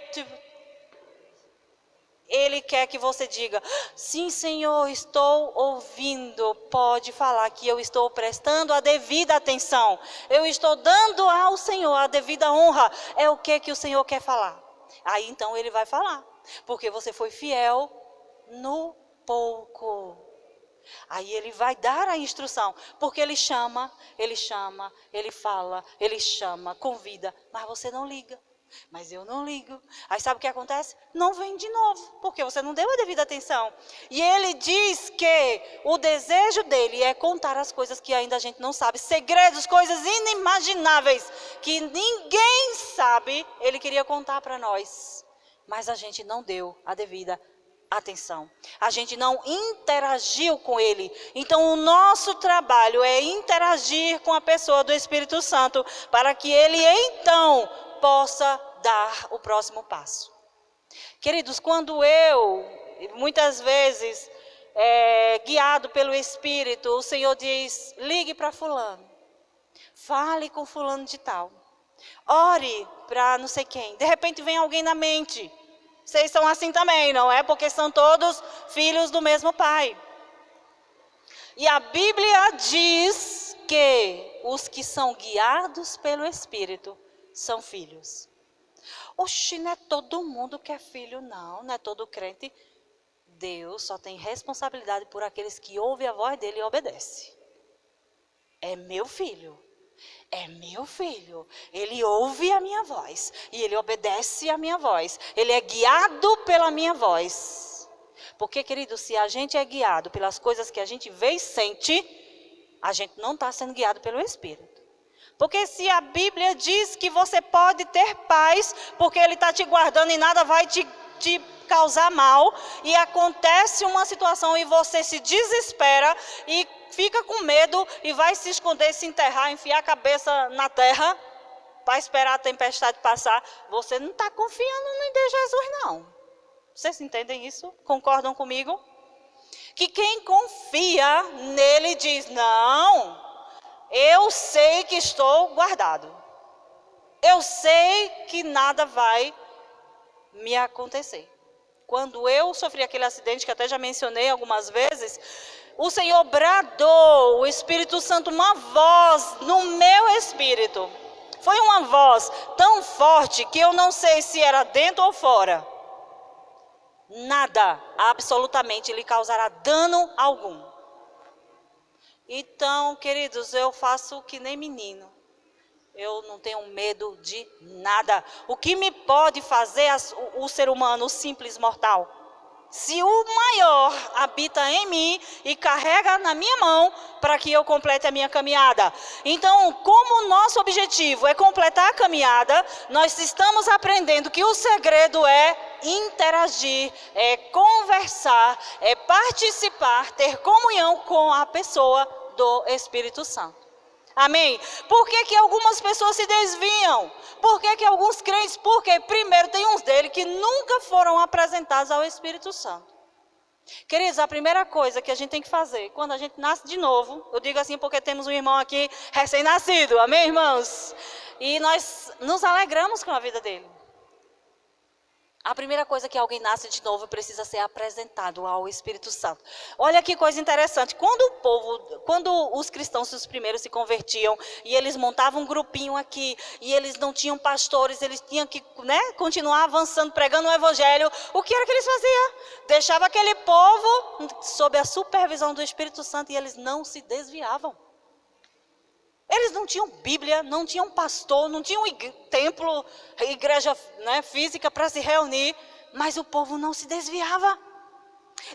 Ele quer que você diga, sim, Senhor, estou ouvindo. Pode falar que eu estou prestando a devida atenção. Eu estou dando ao Senhor a devida honra. É o que o Senhor quer falar. Aí então ele vai falar. Porque você foi fiel no pouco. Aí ele vai dar a instrução, porque ele chama, ele fala, ele chama, convida, mas você não liga. Mas eu não ligo. Aí sabe o que acontece? Não vem de novo, porque você não deu a devida atenção. E ele diz que o desejo dele é contar as coisas que ainda a gente não sabe, segredos, coisas inimagináveis, que ninguém sabe, ele queria contar para nós. Mas a gente não deu a devida atenção. A gente não interagiu com ele. Então o nosso trabalho é interagir com a pessoa do Espírito Santo, para que ele então possa dar o próximo passo. Queridos, quando eu, muitas vezes, guiado pelo Espírito, o Senhor diz, ligue para fulano, fale com fulano de tal, ore para não sei quem. De repente vem alguém na mente. Vocês são assim também, não é? Porque são todos filhos do mesmo Pai. E a Bíblia diz que os que são guiados pelo Espírito são filhos. Oxi, não é todo mundo que é filho, não é todo crente. Deus só tem responsabilidade por aqueles que ouvem a voz dele e obedecem. É meu filho. É meu filho, ele ouve a minha voz e ele obedece a minha voz. Ele é guiado pela minha voz. Porque, querido, se a gente é guiado pelas coisas que a gente vê e sente, a gente não está sendo guiado pelo Espírito. Porque se a Bíblia diz que você pode ter paz, porque ele está te guardando e nada vai te causar mal, e acontece uma situação e você se desespera e fica com medo e vai se esconder, se enterrar, enfiar a cabeça na terra para esperar a tempestade passar, você não está confiando em Jesus, não. Vocês entendem isso? Concordam comigo? Que quem confia nele diz, não, eu sei que estou guardado. Eu sei que nada vai me acontecer. Quando eu sofri aquele acidente que até já mencionei algumas vezes, o Senhor bradou, o Espírito Santo, uma voz no meu espírito. Foi uma voz tão forte que eu não sei se era dentro ou fora. Nada, absolutamente, lhe causará dano algum. Então, queridos, eu faço que nem menino. Eu não tenho medo de nada. O que me pode fazer o ser humano, o simples mortal? Se o maior habita em mim e carrega na minha mão para que eu complete a minha caminhada. Então, como o nosso objetivo é completar a caminhada, nós estamos aprendendo que o segredo é interagir, é conversar, é participar, ter comunhão com a pessoa do Espírito Santo. Amém? Por que algumas pessoas se desviam? Por que alguns crentes? Porque primeiro tem uns deles que nunca foram apresentados ao Espírito Santo. Queridos, a primeira coisa que a gente tem que fazer, quando a gente nasce de novo, eu digo assim porque temos um irmão aqui recém-nascido, amém, irmãos? E nós nos alegramos com a vida dele. A primeira coisa que alguém nasce de novo precisa ser apresentado ao Espírito Santo. Olha que coisa interessante. Quando os cristãos, os primeiros, se convertiam e eles montavam um grupinho aqui e eles não tinham pastores, eles tinham que continuar avançando, pregando o Evangelho, o que era que eles faziam? Deixava aquele povo sob a supervisão do Espírito Santo e eles não se desviavam. Eles não tinham Bíblia, não tinham pastor, não tinham templo, igreja física para se reunir, mas o povo não se desviava.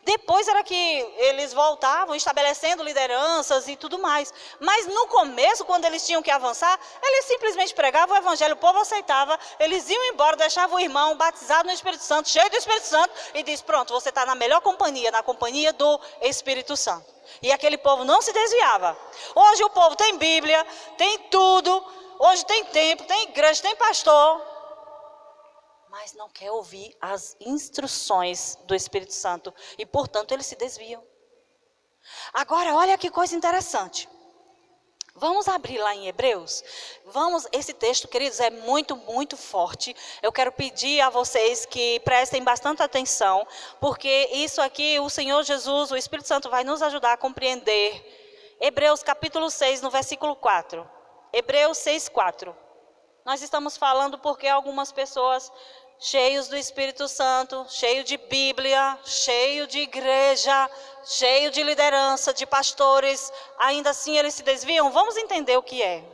Depois era que eles voltavam, estabelecendo lideranças e tudo mais. Mas no começo, quando eles tinham que avançar, eles simplesmente pregavam o Evangelho, o povo aceitava, eles iam embora, deixavam o irmão batizado no Espírito Santo, cheio do Espírito Santo, e diz, pronto, você está na melhor companhia, na companhia do Espírito Santo. E aquele povo não se desviava. Hoje o povo tem Bíblia, tem tudo, hoje tem templo, tem igreja, tem pastor, mas não quer ouvir as instruções do Espírito Santo. E, portanto, eles se desviam. Agora, olha que coisa interessante. Vamos abrir lá em Hebreus? Esse texto, queridos, é muito, muito forte. Eu quero pedir a vocês que prestem bastante atenção, porque isso aqui, o Senhor Jesus, o Espírito Santo vai nos ajudar a compreender. Hebreus capítulo 6, no versículo 4. Hebreus 6, 4. Nós estamos falando porque algumas pessoas cheios do Espírito Santo, cheio de Bíblia, cheio de igreja, cheio de liderança, de pastores, ainda assim eles se desviam. Vamos entender o que é.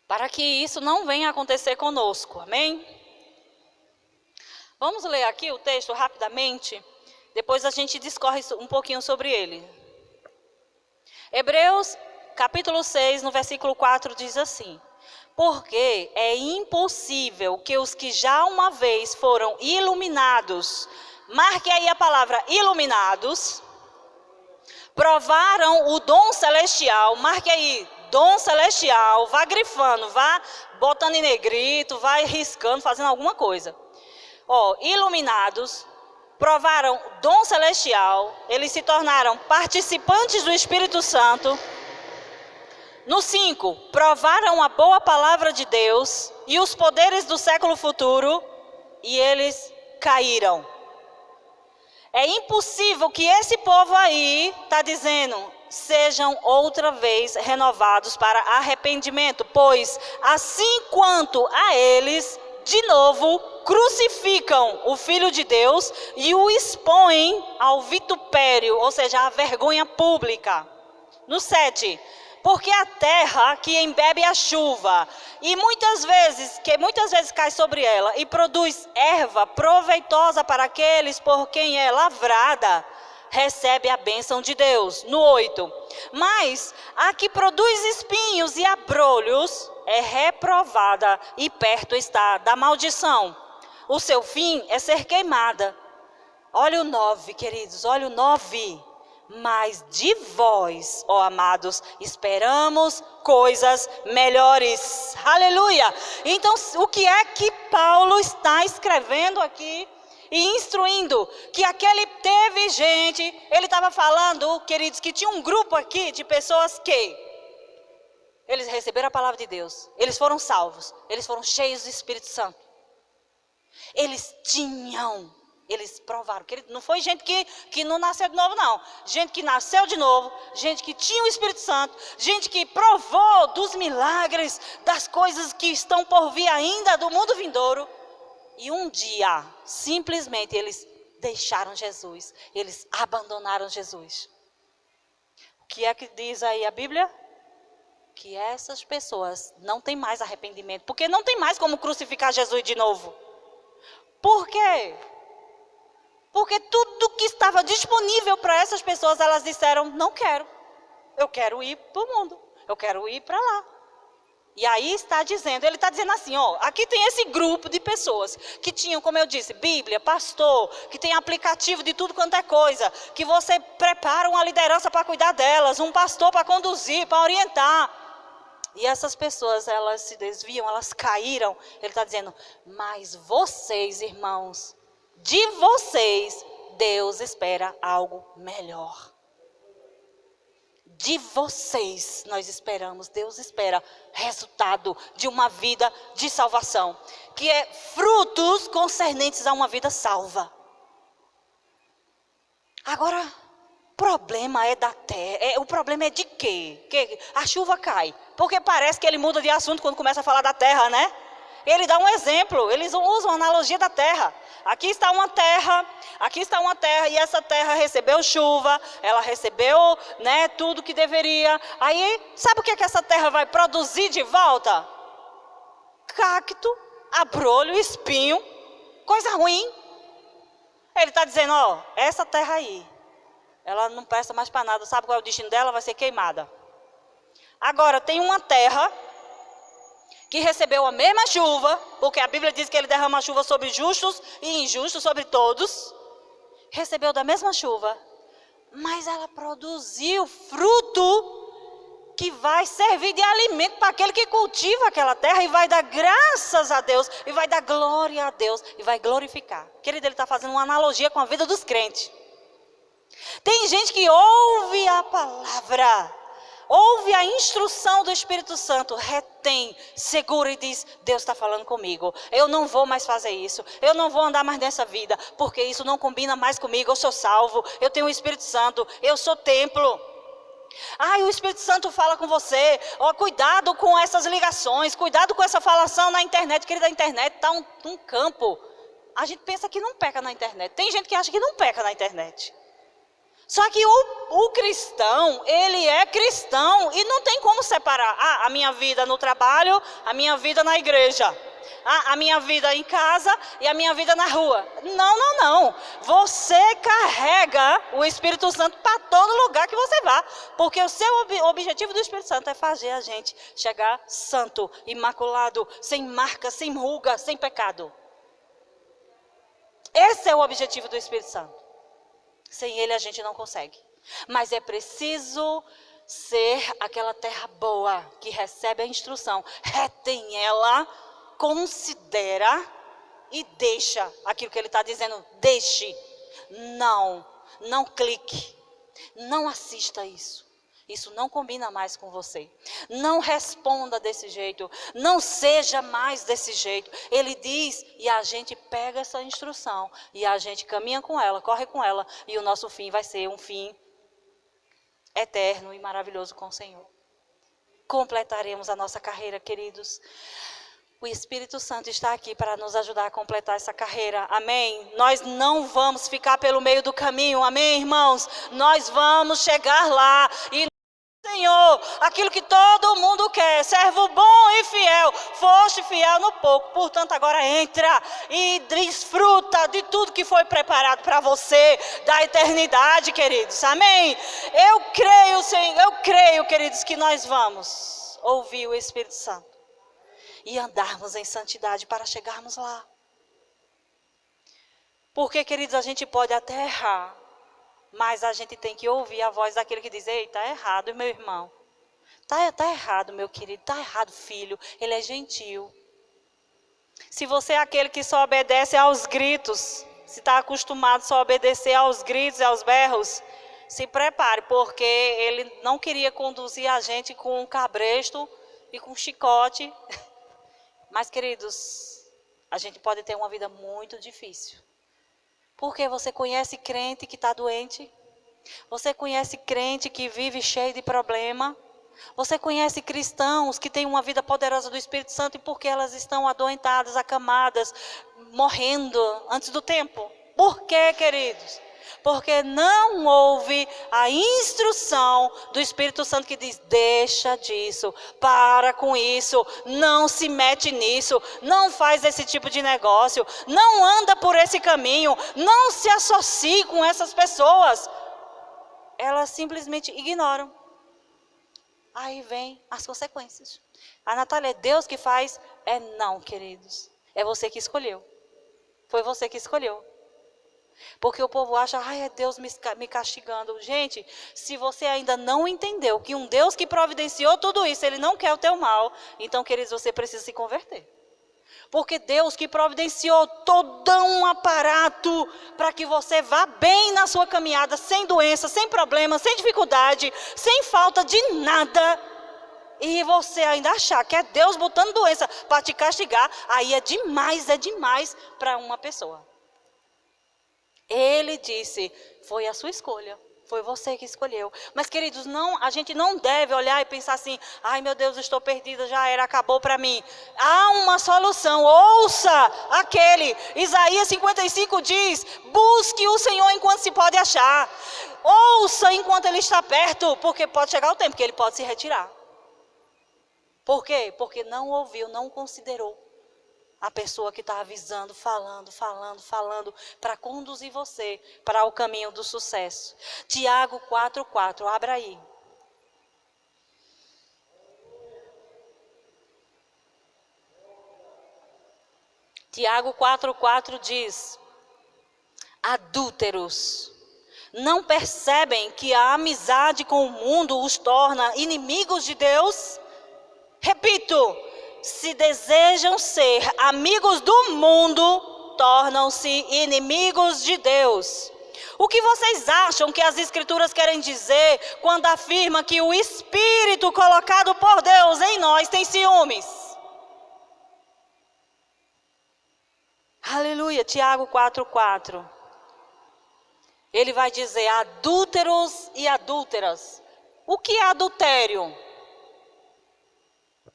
Para que isso não venha acontecer conosco, amém? Vamos ler aqui o texto rapidamente, depois a gente discorre um pouquinho sobre ele. Hebreus capítulo 6, no versículo 4 diz assim: porque é impossível que os que já uma vez foram iluminados, marque aí a palavra iluminados, provaram o dom celestial, marque aí dom celestial, vá grifando, vá botando em negrito, vá riscando, fazendo alguma coisa. Iluminados, provaram dom celestial, eles se tornaram participantes do Espírito Santo. No 5, provaram a boa palavra de Deus e os poderes do século futuro, e eles caíram. É impossível que esse povo aí, está dizendo, sejam outra vez renovados para arrependimento, pois assim quanto a eles, de novo, crucificam o Filho de Deus e o expõem ao vitupério, ou seja, à vergonha pública. No 7, porque a terra que embebe a chuva, e muitas vezes cai sobre ela, e produz erva proveitosa para aqueles por quem é lavrada, recebe a bênção de Deus. No 8, mas a que produz espinhos e abrolhos é reprovada e perto está da maldição. O seu fim é ser queimada. Olha o 9, queridos, olha o 9. Mas de vós, ó amados, esperamos coisas melhores. Aleluia! Então, o que é que Paulo está escrevendo aqui e instruindo? Que teve gente, ele estava falando, queridos, que tinha um grupo aqui de pessoas que eles receberam a palavra de Deus, eles foram salvos, eles foram cheios do Espírito Santo. Eles provaram, não foi gente que não nasceu de novo, não. Gente que nasceu de novo, gente que tinha o Espírito Santo, gente que provou dos milagres, das coisas que estão por vir ainda do mundo vindouro. E um dia, simplesmente, eles deixaram Jesus, eles abandonaram Jesus. O que é que diz aí a Bíblia? Que essas pessoas não têm mais arrependimento, porque não tem mais como crucificar Jesus de novo. Por quê? Porque tudo que estava disponível para essas pessoas, elas disseram, não quero. Eu quero ir para o mundo. Eu quero ir para lá. E aí ele está dizendo assim, aqui tem esse grupo de pessoas que tinham, como eu disse, Bíblia, pastor, que tem aplicativo de tudo quanto é coisa, que você prepara uma liderança para cuidar delas, um pastor para conduzir, para orientar. E essas pessoas, elas se desviam, elas caíram. Ele está dizendo, mas vocês, irmãos, de vocês, Deus espera algo melhor. De vocês, nós esperamos, Deus espera resultado de uma vida de salvação, que é frutos concernentes a uma vida salva. Agora, o problema é da terra, o problema é de quê? Que a chuva cai, porque parece que ele muda de assunto quando começa a falar da terra, né? Ele dá um exemplo, eles usam a analogia da terra. Aqui está uma terra, e essa terra recebeu chuva, ela recebeu, tudo que deveria. Aí, sabe o que essa terra vai produzir de volta? Cacto, abrolho, espinho, coisa ruim. Ele está dizendo, essa terra aí, ela não presta mais para nada, sabe qual é o destino dela? Vai ser queimada. Agora, tem uma terra que recebeu a mesma chuva, porque a Bíblia diz que ele derrama chuva sobre justos e injustos, sobre todos. Recebeu da mesma chuva, mas ela produziu fruto que vai servir de alimento para aquele que cultiva aquela terra e vai dar graças a Deus, e vai dar glória a Deus, e vai glorificar. Querido, ele está fazendo uma analogia com a vida dos crentes. Tem gente que ouve a palavra, ouve a instrução do Espírito Santo, retém, segura e diz, Deus está falando comigo, eu não vou mais fazer isso, eu não vou andar mais nessa vida, porque isso não combina mais comigo, eu sou salvo, eu tenho o Espírito Santo, eu sou templo. O Espírito Santo fala com você, cuidado com essas ligações, cuidado com essa falação na internet, querida, a internet está um campo. A gente pensa que não peca na internet, tem gente que acha que não peca na internet. Só que o cristão, ele é cristão e não tem como separar a minha vida no trabalho, a minha vida na igreja, a minha vida em casa e a minha vida na rua. Não. Você carrega o Espírito Santo para todo lugar que você vá, porque o seu objetivo do Espírito Santo é fazer a gente chegar santo, imaculado, sem marca, sem ruga, sem pecado. Esse é o objetivo do Espírito Santo. Sem ele a gente não consegue. Mas é preciso ser aquela terra boa que recebe a instrução, retém ela, considera e deixa aquilo que ele está dizendo. Deixe, não clique, não assista isso. Isso não combina mais com você. Não responda desse jeito. Não seja mais desse jeito. Ele diz e a gente pega essa instrução. E a gente caminha com ela, corre com ela. E o nosso fim vai ser um fim eterno e maravilhoso com o Senhor. Completaremos a nossa carreira, queridos. O Espírito Santo está aqui para nos ajudar a completar essa carreira. Amém? Nós não vamos ficar pelo meio do caminho. Amém, irmãos? Nós vamos chegar lá e Senhor, aquilo que todo mundo quer, servo bom e fiel, foste fiel no pouco, portanto agora entra e desfruta de tudo que foi preparado para você, da eternidade, queridos, amém? Eu creio, Senhor, eu creio, queridos, que nós vamos ouvir o Espírito Santo e andarmos em santidade para chegarmos lá. Porque, queridos, a gente pode até errar, mas a gente tem que ouvir a voz daquele que diz: ei, está errado, meu irmão. Está errado, meu querido. Está errado, filho. Ele é gentil. Se você é aquele que só obedece aos gritos, se está acostumado só a obedecer aos gritos e aos berros, se prepare, porque ele não queria conduzir a gente com um cabresto e com um chicote. Mas, queridos, a gente pode ter uma vida muito difícil. Porque você conhece crente que está doente? Você conhece crente que vive cheio de problema? Você conhece cristãos que têm uma vida poderosa do Espírito Santo e porque elas estão adoentadas, acamadas, morrendo antes do tempo? Por quê, queridos? Porque não houve a instrução do Espírito Santo que diz: deixa disso, para com isso, não se mete nisso, não faz esse tipo de negócio, não anda por esse caminho, não se associe com essas pessoas. Elas simplesmente ignoram. Aí vem as consequências. A Natália, é Deus que faz? É não, queridos. É você que escolheu. Foi você que escolheu. Porque o povo acha: ai, é Deus me castigando. Gente, se você ainda não entendeu que um Deus que providenciou tudo isso, Ele não quer o teu mal, então, queridos, você precisa se converter. Porque Deus que providenciou todo um aparato para que você vá bem na sua caminhada, sem doença, sem problema, sem dificuldade, sem falta de nada, e você ainda achar que é Deus botando doença para te castigar, aí é demais para uma pessoa. Ele disse: foi a sua escolha, foi você que escolheu. Mas, queridos, a gente não deve olhar e pensar assim: ai, meu Deus, estou perdida, já era, acabou para mim. Há uma solução. Ouça aquele. Isaías 55 diz: busque o Senhor enquanto se pode achar. Ouça enquanto Ele está perto, porque pode chegar o tempo que Ele pode se retirar. Por quê? Porque não ouviu, não considerou a pessoa que está avisando, falando, para conduzir você para o caminho do sucesso. Tiago 4,4, abra aí. Tiago 4,4 diz: adúlteros, não percebem que a amizade com o mundo os torna inimigos de Deus? Repito, se desejam ser amigos do mundo, tornam-se inimigos de Deus. O que vocês acham que as Escrituras querem dizer quando afirma que o Espírito colocado por Deus em nós tem ciúmes? Aleluia, Tiago 4,4. Ele vai dizer: adúlteros e adúlteras. O que é adultério?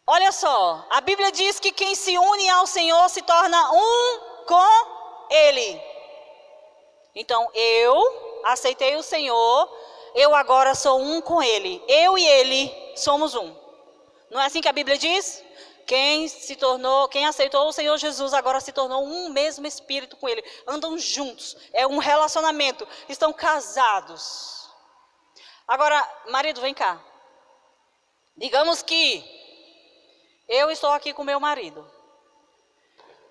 Olha só, a Bíblia diz que quem se une ao Senhor se torna um com Ele. Então, eu aceitei o Senhor, eu agora sou um com Ele. Eu e Ele somos um. Não é assim que a Bíblia diz? Quem aceitou o Senhor Jesus agora se tornou um mesmo espírito com Ele. Andam juntos, é um relacionamento, estão casados. Agora, marido, vem cá. Digamos que eu estou aqui com meu marido,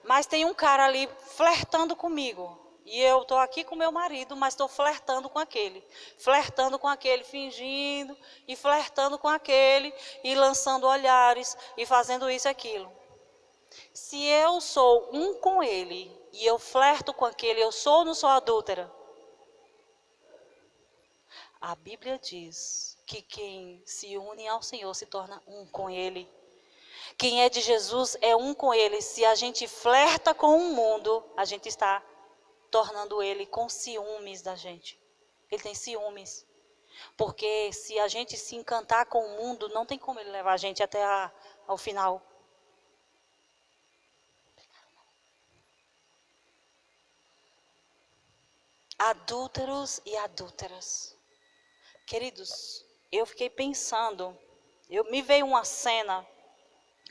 mas tem um cara ali flertando comigo. E eu estou aqui com meu marido, mas estou flertando com aquele, fingindo e flertando com aquele, e lançando olhares e fazendo isso e aquilo. Se eu sou um com ele e eu flerto com aquele, eu sou ou não sou adúltera? A Bíblia diz que quem se une ao Senhor se torna um com ele. Quem é de Jesus é um com ele. Se a gente flerta com o mundo, a gente está tornando ele com ciúmes da gente. Ele tem ciúmes. Porque se a gente se encantar com o mundo, não tem como ele levar a gente até ao final. Adúlteros e adúlteras. Queridos, eu fiquei pensando, me veio uma cena,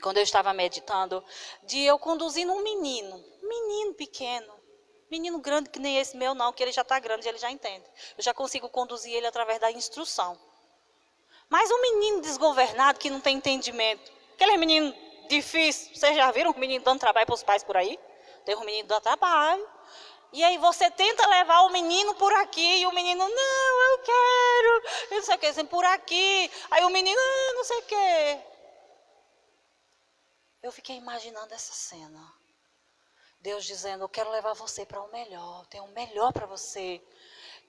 quando eu estava meditando, de eu conduzindo um menino pequeno, menino grande que nem esse meu não, que ele já está grande, ele já entende. Eu já consigo conduzir ele através da instrução. Mas um menino desgovernado, que não tem entendimento, aquele menino difícil, vocês já viram um menino dando trabalho para os pais por aí? Tem um menino dando trabalho. E aí você tenta levar o menino por aqui, e o menino, não, eu quero, eu não sei o que, assim, por aqui. Aí o menino, não sei o que. Eu fiquei imaginando essa cena. Deus dizendo, eu quero levar você para o melhor, tenho o melhor para você.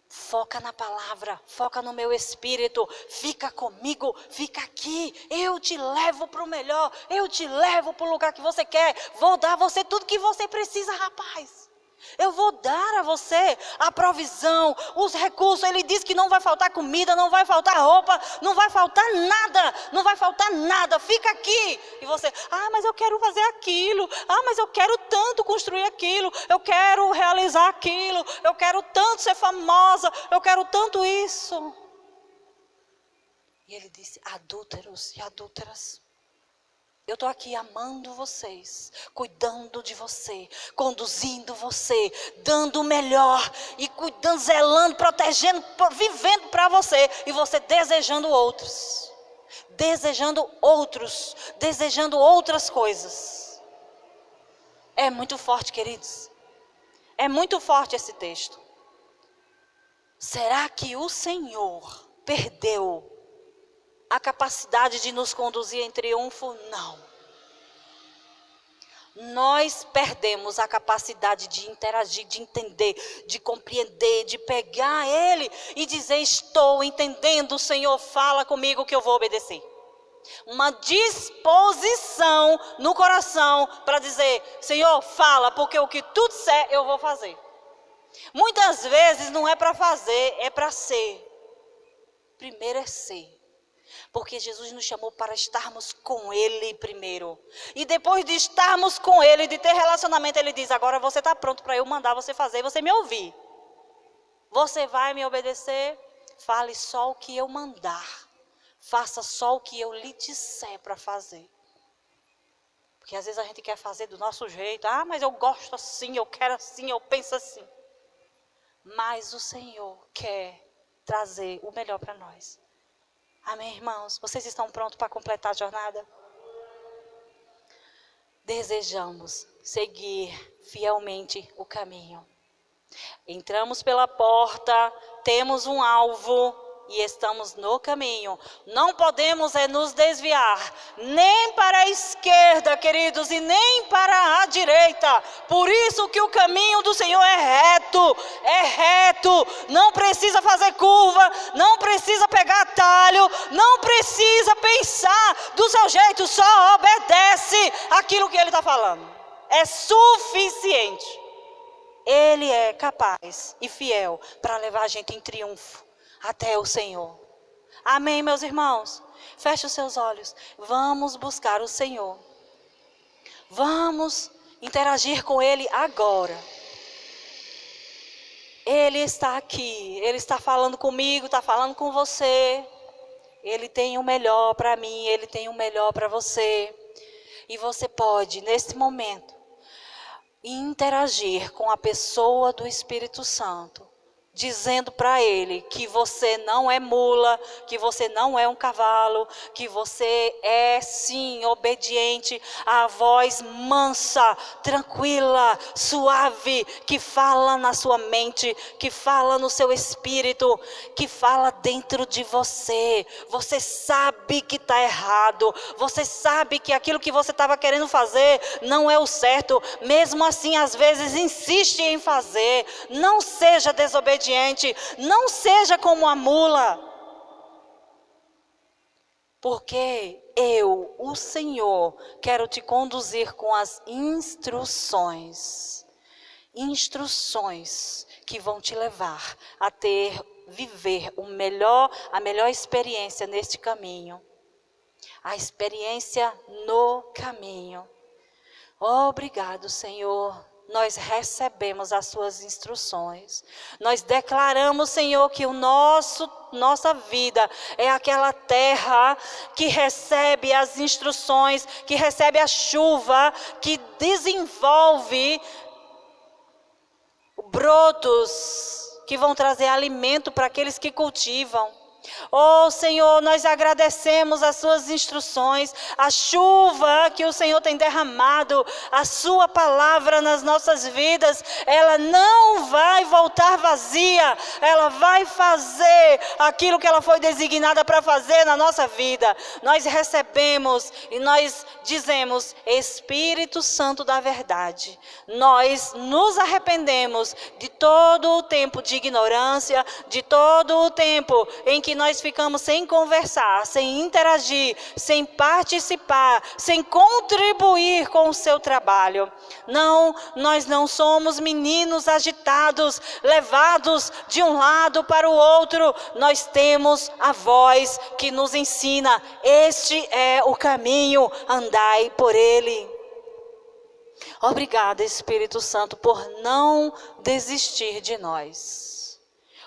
Foca na palavra, foca no meu espírito, fica comigo, fica aqui. Eu te levo para o melhor, eu te levo para o lugar que você quer. Vou dar a você tudo que você precisa, rapaz. Eu vou dar a você a provisão, os recursos. Ele diz que não vai faltar comida, não vai faltar roupa, não vai faltar nada, não vai faltar nada. Fica aqui. E você, mas eu quero fazer aquilo. Mas eu quero tanto construir aquilo. Eu quero realizar aquilo. Eu quero tanto ser famosa. Eu quero tanto isso. E ele disse, adúlteros e adúlteras. Eu estou aqui amando vocês, cuidando de você, conduzindo você, dando o melhor e cuidando, zelando, protegendo, vivendo para você. E você desejando outros, desejando outras coisas. É muito forte, queridos. É muito forte esse texto. Será que o Senhor perdeu a capacidade de nos conduzir em triunfo? Não. Nós perdemos a capacidade de interagir, de entender, de compreender, de pegar Ele e dizer, estou entendendo, Senhor, fala comigo que eu vou obedecer. Uma disposição no coração para dizer, Senhor, fala, porque o que tu disser eu vou fazer. Muitas vezes não é para fazer, é para ser. Primeiro é ser. Porque Jesus nos chamou para estarmos com Ele primeiro. E depois de estarmos com Ele, de ter relacionamento, Ele diz, agora você está pronto para eu mandar você fazer e você me ouvir. Você vai me obedecer? Fale só o que eu mandar. Faça só o que eu lhe disser para fazer. Porque às vezes a gente quer fazer do nosso jeito. Mas eu gosto assim, eu quero assim, eu penso assim. Mas o Senhor quer trazer o melhor para nós. Amém, irmãos? Vocês estão prontos para completar a jornada? Desejamos seguir fielmente o caminho. Entramos pela porta, temos um alvo e estamos no caminho. Não podemos nos desviar, nem para a esquerda, queridos, e nem para a direita. Por isso que o caminho do Senhor é reto, não precisa fazer curva, não precisa pegar atalho, não precisa pensar do seu jeito, só obedece aquilo que Ele está falando. É suficiente. Ele é capaz e fiel para levar a gente em triunfo até o Senhor. Amém, meus irmãos? Feche os seus olhos. Vamos buscar o Senhor. Vamos interagir com Ele agora. Ele está aqui. Ele está falando comigo, está falando com você. Ele tem o melhor para mim, Ele tem o melhor para você. E você pode, nesse momento, interagir com a pessoa do Espírito Santo dizendo para ele que você não é mula, que você não é um cavalo, que você é sim obediente à voz mansa, tranquila, suave, que fala na sua mente, que fala no seu espírito, que fala dentro de você. Você sabe que está errado, você sabe que aquilo que você estava querendo fazer não é o certo, mesmo assim às vezes insiste em fazer. Não seja desobediente, não seja como a mula, porque eu, o Senhor, quero te conduzir com as instruções que vão te levar a viver a melhor experiência neste caminho, a experiência no caminho. Obrigado, Senhor. Nós recebemos as suas instruções. Nós declaramos, Senhor, que nossa vida é aquela terra que recebe as instruções, que recebe a chuva, que desenvolve brotos que vão trazer alimento para aqueles que cultivam. Oh Senhor, nós agradecemos as suas instruções, a chuva que o Senhor tem derramado, a sua palavra nas nossas vidas, ela não vai voltar vazia, ela vai fazer aquilo que ela foi designada para fazer na nossa vida. Nós recebemos e nós dizemos: Espírito Santo da verdade, nós nos arrependemos de todo o tempo de ignorância, de todo o tempo em que nós ficamos sem conversar, sem interagir, sem participar, sem contribuir com o seu trabalho. Não, nós não somos meninos agitados, levados de um lado para o outro. Nós temos a voz que nos ensina: este é o caminho, andai por ele. Obrigada, Espírito Santo, por não desistir de nós.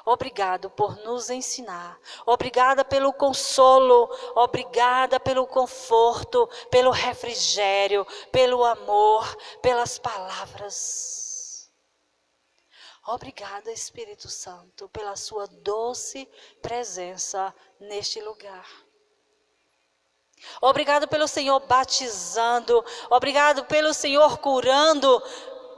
Obrigado por nos ensinar. Obrigada pelo consolo. Obrigada pelo conforto, pelo refrigério, pelo amor, pelas palavras. Obrigada, Espírito Santo, pela sua doce presença neste lugar. Obrigado pelo Senhor batizando. Obrigado pelo Senhor curando,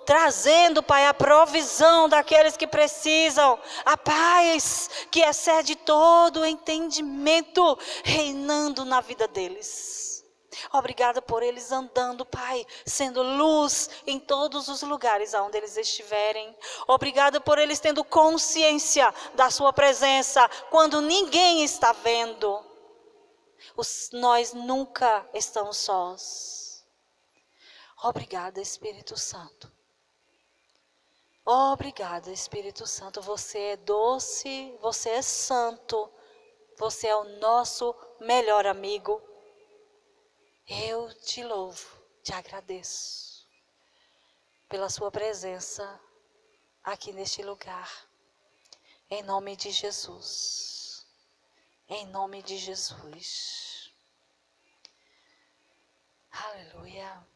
trazendo, Pai, a provisão daqueles que precisam, a paz que excede todo o entendimento, reinando na vida deles. Obrigada por eles andando, Pai, sendo luz em todos os lugares aonde eles estiverem. Obrigada por eles tendo consciência da sua presença quando ninguém está vendo. Nós nunca estamos sós. Obrigada, Espírito Santo. Obrigada, Espírito Santo. Você é doce, você é santo. Você é o nosso melhor amigo. Eu te louvo, te agradeço pela sua presença aqui neste lugar. Em nome de Jesus. Em nome de Jesus. Aleluia.